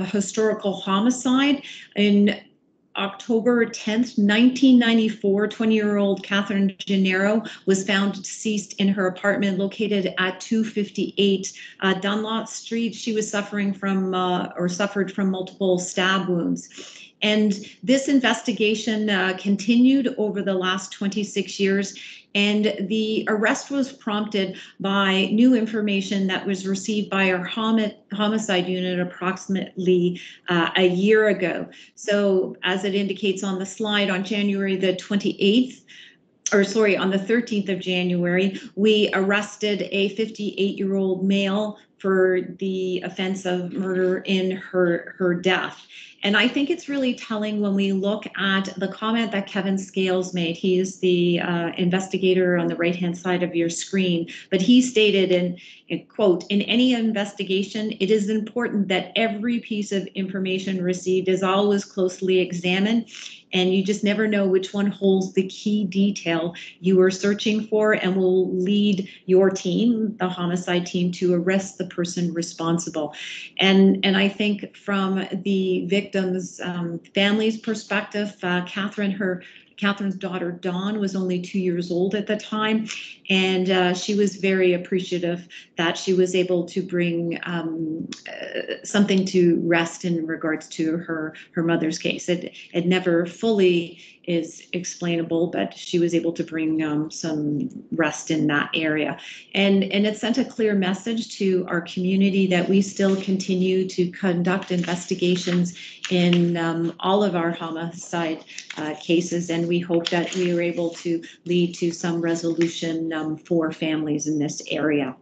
historical homicide in October 10th, 1994, 20-year-old Catherine Gennaro was found deceased in her apartment located at 258 Dunlop Street. She was suffering from suffered from multiple stab wounds. And this investigation continued over the last 26 years, and the arrest was prompted by new information that was received by our homicide unit approximately a year ago. So as it indicates on the slide, on January the 28th, on the 13th of January, we arrested a 58-year-old male for the offense of murder in her death. And I think it's really telling when we look at the comment that Kevin Scales made. He is the investigator on the right-hand side of your screen, but he stated in quote, "In any investigation, it is important that every piece of information received is always closely examined, and you just never know which one holds the key detail you are searching for and will lead your team, the homicide team, to arrest the person responsible." And I think from the victim's family's perspective, Catherine's daughter, Dawn, was only 2 years old at the time, and she was very appreciative that she was able to bring something to rest in regards to her mother's case. It never fully is explainable, but she was able to bring some rest in that area. And it sent a clear message to our community that we still continue to conduct investigations in all of our homicide cases, and we hope that we are able to lead to some resolution for families in this area.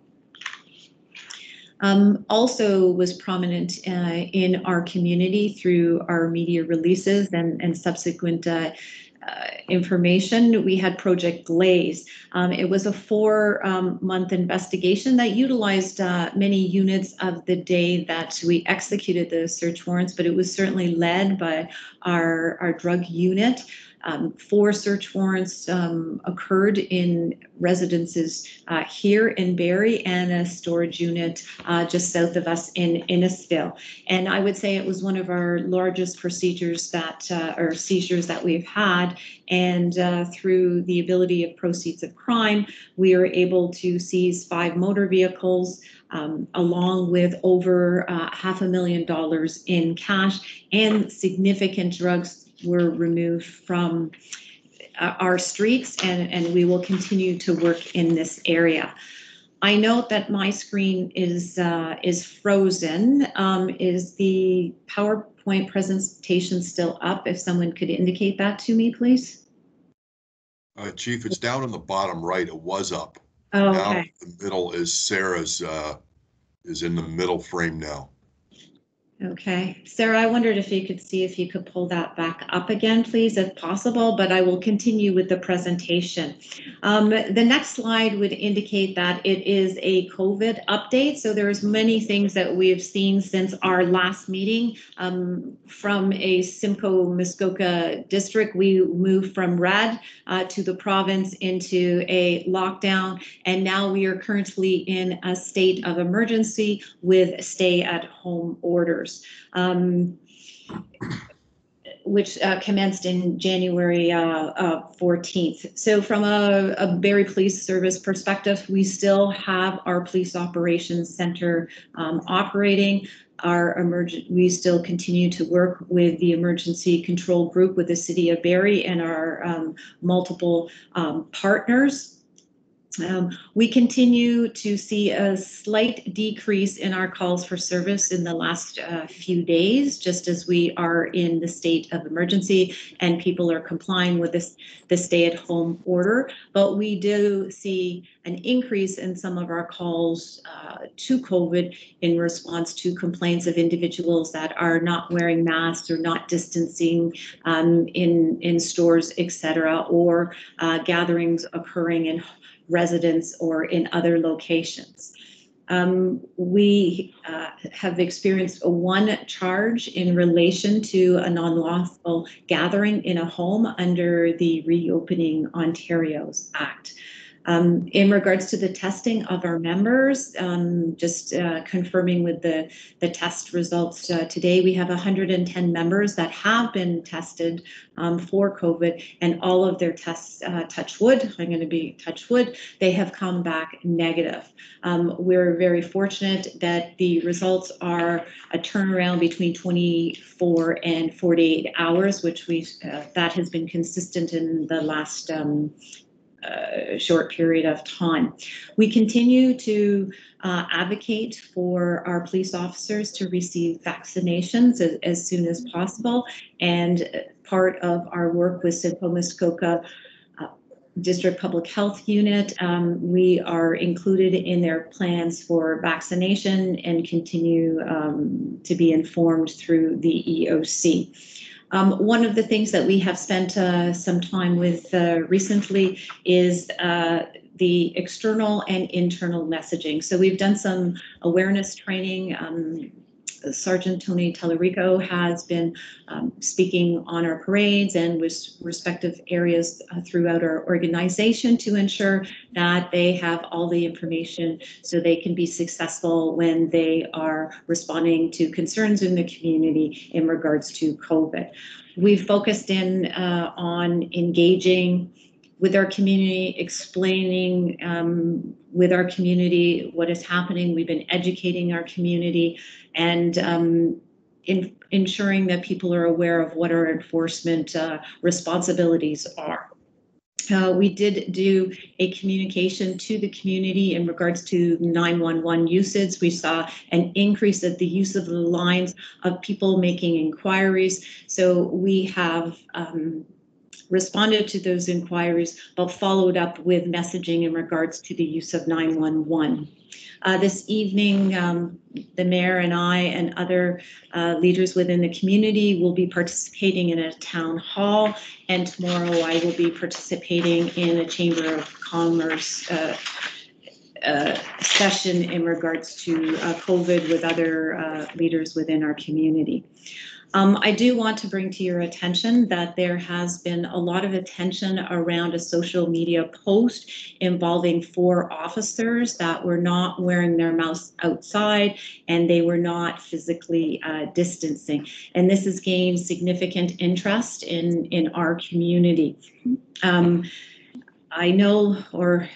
Also was prominent in our community through our media releases and subsequent information, we had Project Glaze. It was a 4-month investigation that utilized many units of the day that we executed the search warrants, but it was certainly led by our drug unit. 4 search warrants occurred in residences here in Barrie and a storage unit just south of us in Innisfil. And I would say it was one of our largest procedures that, or seizures that we've had. And through the ability of proceeds of crime, we were able to seize 5 motor vehicles, along with over $500,000 in cash, and significant drugs were removed from our streets, and we will continue to work in this area. I note that my screen is frozen. Is the PowerPoint presentation still up? If someone could indicate that to me, please. Chief, it's down in the bottom right. It was up. Oh, now okay. the middle is Sarah's, is in the middle frame now. Okay, Sarah, I wondered if you could see if you could pull that back up again, please, if possible, but I will continue with the presentation. The next slide would indicate that it is a COVID update. So there's many things that we have seen since our last meeting. From a Simcoe Muskoka district, we moved from red to the province into a lockdown, and now we are currently in a state of emergency with stay-at-home orders. Which commenced in January 14th. So from a Barrie Police Service perspective, we still have our Police Operations Center operating. We still continue to work with the Emergency Control Group with the City of Barrie and our multiple partners. We continue to see a slight decrease in our calls for service in the last few days, just as we are in the state of emergency and people are complying with the stay-at-home order. But we do see an increase in some of our calls to COVID in response to complaints of individuals that are not wearing masks or not distancing in stores, etc., or gatherings occurring in residents or in other locations. We have experienced one charge in relation to a non-lawful gathering in a home under the Reopening Ontario's Act. In regards to the testing of our members, just confirming with the test results today, we have 110 members that have been tested for COVID, and all of their tests, touch wood, I'm going to be touch wood, they have come back negative. We're very fortunate that the results are a turnaround between 24 and 48 hours, which that has been consistent in the last short period of time. We continue to advocate for our police officers to receive vaccinations as soon as possible, and part of our work with Simcoe Muskoka District Public Health Unit, we are included in their plans for vaccination and continue to be informed through the EOC. One of the things that we have spent some time with recently is the external and internal messaging. So we've done some awareness training. Sergeant Tony Tallarico has been speaking on our parades and with respective areas throughout our organization to ensure that they have all the information so they can be successful when they are responding to concerns in the community in regards to COVID. We've focused in on engaging with our community, explaining with our community what is happening. We've been educating our community and ensuring that people are aware of what our enforcement responsibilities are. We did do a communication to the community in regards to 911 usage. We saw an increase of the use of the lines of people making inquiries. So we have responded to those inquiries, but followed up with messaging in regards to the use of 911. This evening, the mayor and I and other leaders within the community will be participating in a town hall, and tomorrow I will be participating in a Chamber of Commerce session in regards to COVID with other leaders within our community. I do want to bring to your attention that there has been a lot of attention around a social media post involving 4 officers that were not wearing their masks outside and they were not physically distancing. And this has gained significant interest in our community. I know, or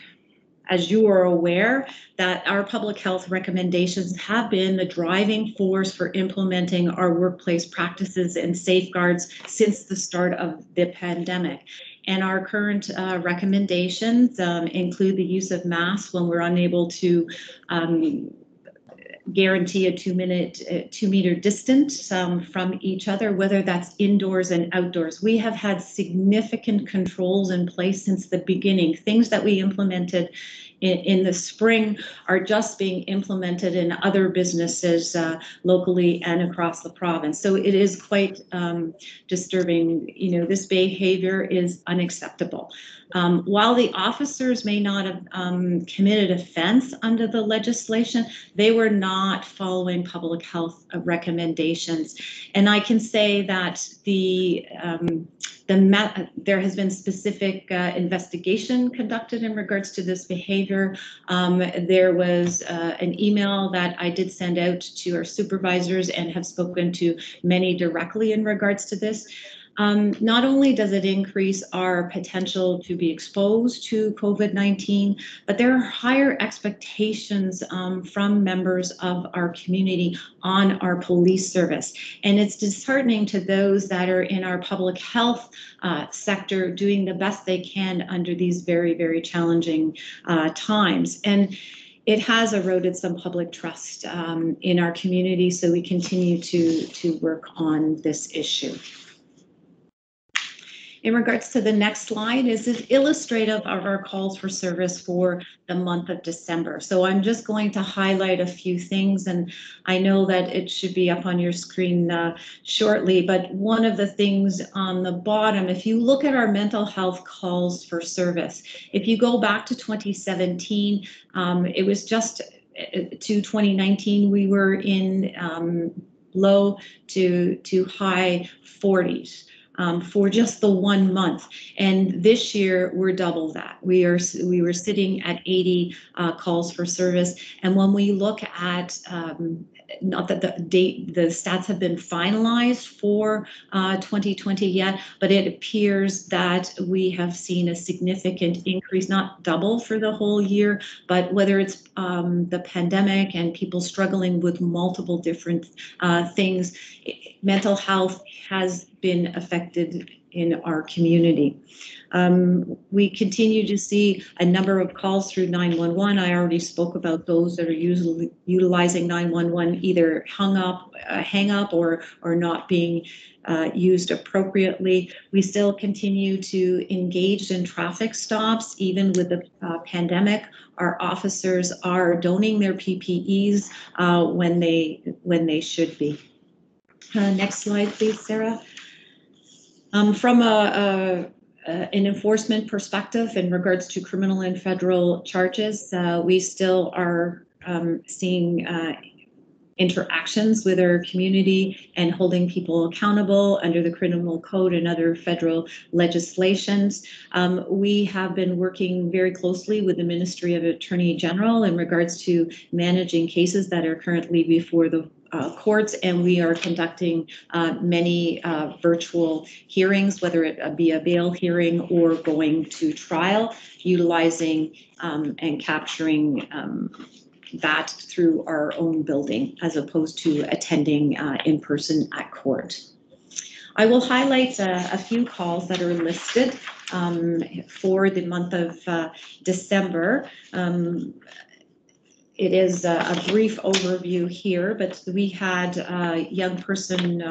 as you are aware, that our public health recommendations have been the driving force for implementing our workplace practices and safeguards since the start of the pandemic. And our current recommendations include the use of masks when we're unable to guarantee a 2-meter distance from each other, whether that's indoors and outdoors. We have had significant controls in place since the beginning. Things that we implemented in the spring are just being implemented in other businesses locally and across the province. So it is quite disturbing. You know, this behavior is unacceptable. While the officers may not have committed offense under the legislation, they were not following public health recommendations. And I can say that there has been specific investigation conducted in regards to this behavior. There was an email that I did send out to our supervisors and have spoken to many directly in regards to this. Not only does it increase our potential to be exposed to COVID-19, but there are higher expectations from members of our community on our police service. And it's disheartening to those that are in our public health sector doing the best they can under these very, very challenging times. And it has eroded some public trust in our community, so we continue to work on this issue. In regards to the next slide, is it illustrative of our calls for service for the month of December. So I'm just going to highlight a few things, and I know that it should be up on your screen shortly, but one of the things on the bottom, if you look at our mental health calls for service, if you go back to 2017, it was just to 2019, we were in low to high 40s. For just the 1 month, and this year we're double that. We were sitting at 80 calls for service, and when we look at not that the stats have been finalized for 2020 yet, but it appears that we have seen a significant increase, not double for the whole year, but whether it's the pandemic and people struggling with multiple different things, mental health has been affected in our community. We continue to see a number of calls through 911. I already spoke about those that are utilizing 911 either hang up or not being used appropriately. We still continue to engage in traffic stops, even with the pandemic. Our officers are donning their PPEs when they should be. Next slide, please, Sarah. From an enforcement perspective in regards to criminal and federal charges, we still are seeing interactions with our community and holding people accountable under the criminal code and other federal legislations. We have been working very closely with the Ministry of Attorney General in regards to managing cases that are currently before the courts, and we are conducting many virtual hearings, whether it be a bail hearing or going to trial, utilizing and capturing that through our own building as opposed to attending in person at court. I will highlight a few calls that are listed for the month of December. it is a brief overview here, but we had a young person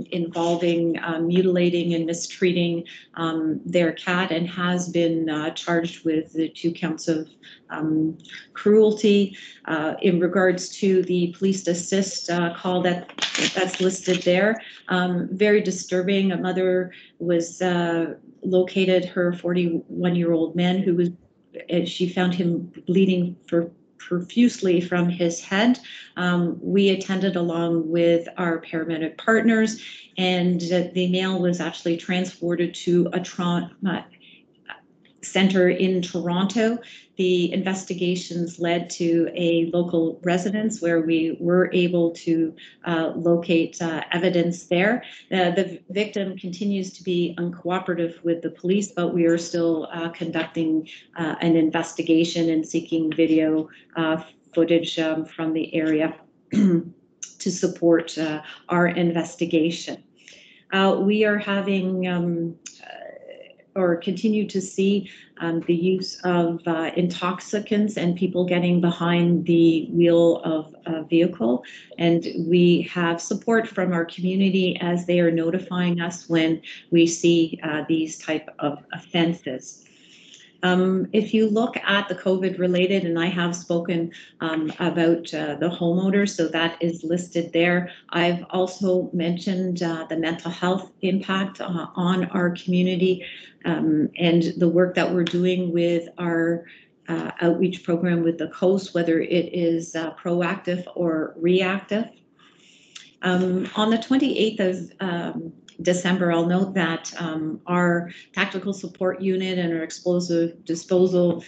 involving mutilating and mistreating their cat, and has been charged with the 2 counts of cruelty. In regards to the police assist call that's listed there, very disturbing. A mother was located her 41-year-old man who was, she found him bleeding profusely from his head. We attended along with our paramedic partners, and the male was actually transported to a trauma center in Toronto. The investigations led to a local residence where we were able to locate evidence there. The victim continues to be uncooperative with the police, but we are still conducting an investigation and seeking video footage from the area to support our investigation. We are having or continue to see the use of intoxicants and people getting behind the wheel of a vehicle. And we have support from our community as they are notifying us when we see these type of offenses. If you look at the COVID related, and I have spoken about the homeowner, so that is listed there. I've also mentioned the mental health impact on our community and the work that we're doing with our outreach program with the coast, whether it is proactive or reactive. On the 28th of December, I'll note that our tactical support unit and our explosive disposal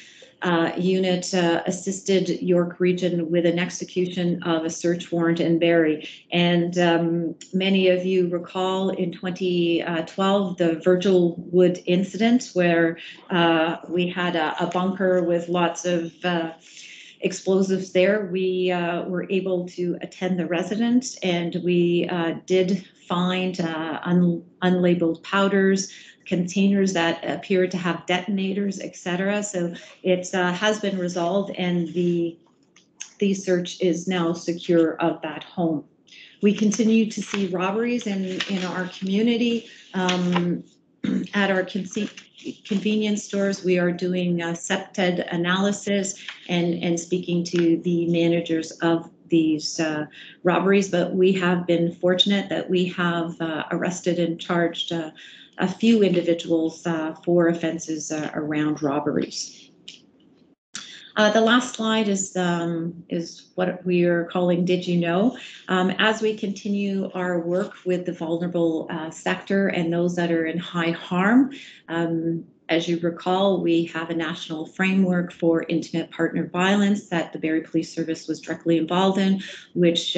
unit assisted York Region with an execution of a search warrant in Barrie. And many of you recall in 2012, the Virgil Wood incident, where we had a bunker with lots of explosives there. We were able to attend the residence, and we did find unlabeled powders, containers that appear to have detonators, etc. So it has been resolved, and the search is now secure of that home. We continue to see robberies in our community. At our convenience stores, we are doing SEPTED analysis and speaking to the managers of these robberies, but we have been fortunate that we have arrested and charged a few individuals for offenses around robberies. The last slide is what we are calling Did You Know? As we continue our work with the vulnerable sector and those that are in high harm, as you recall, we have a national framework for intimate partner violence that the Barrie Police Service was directly involved in, which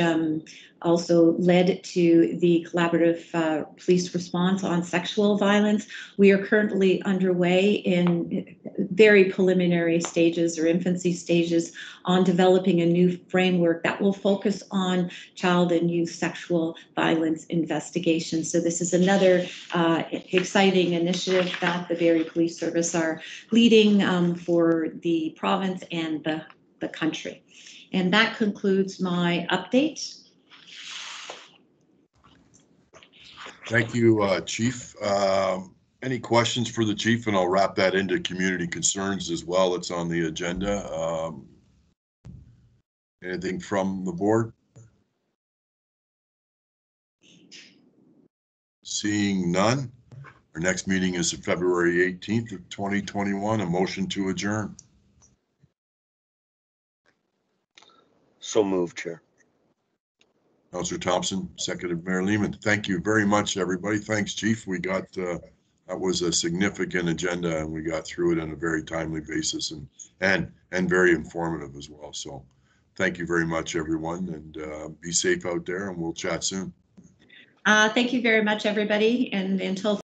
also led to the collaborative police response on sexual violence. We are currently underway in very preliminary stages or infancy stages on developing a new framework that will focus on child and youth sexual violence investigation. So this is another exciting initiative that the Barrie Police Service are leading for the province and the country. And that concludes my update. Thank you, Chief. Any questions for the chief? And I'll wrap that into community concerns as well. It's on the agenda. Anything from the board? Seeing none. Our next meeting is February 18th of 2021. A motion to adjourn. So moved, Chair. Councillor Thompson, seconded Mayor Lehman. Thank you very much, everybody. Thanks, Chief. We got, that was a significant agenda, and we got through it on a very timely basis and very informative as well. So thank you very much, everyone, and be safe out there, and we'll chat soon. Thank you very much, everybody. And until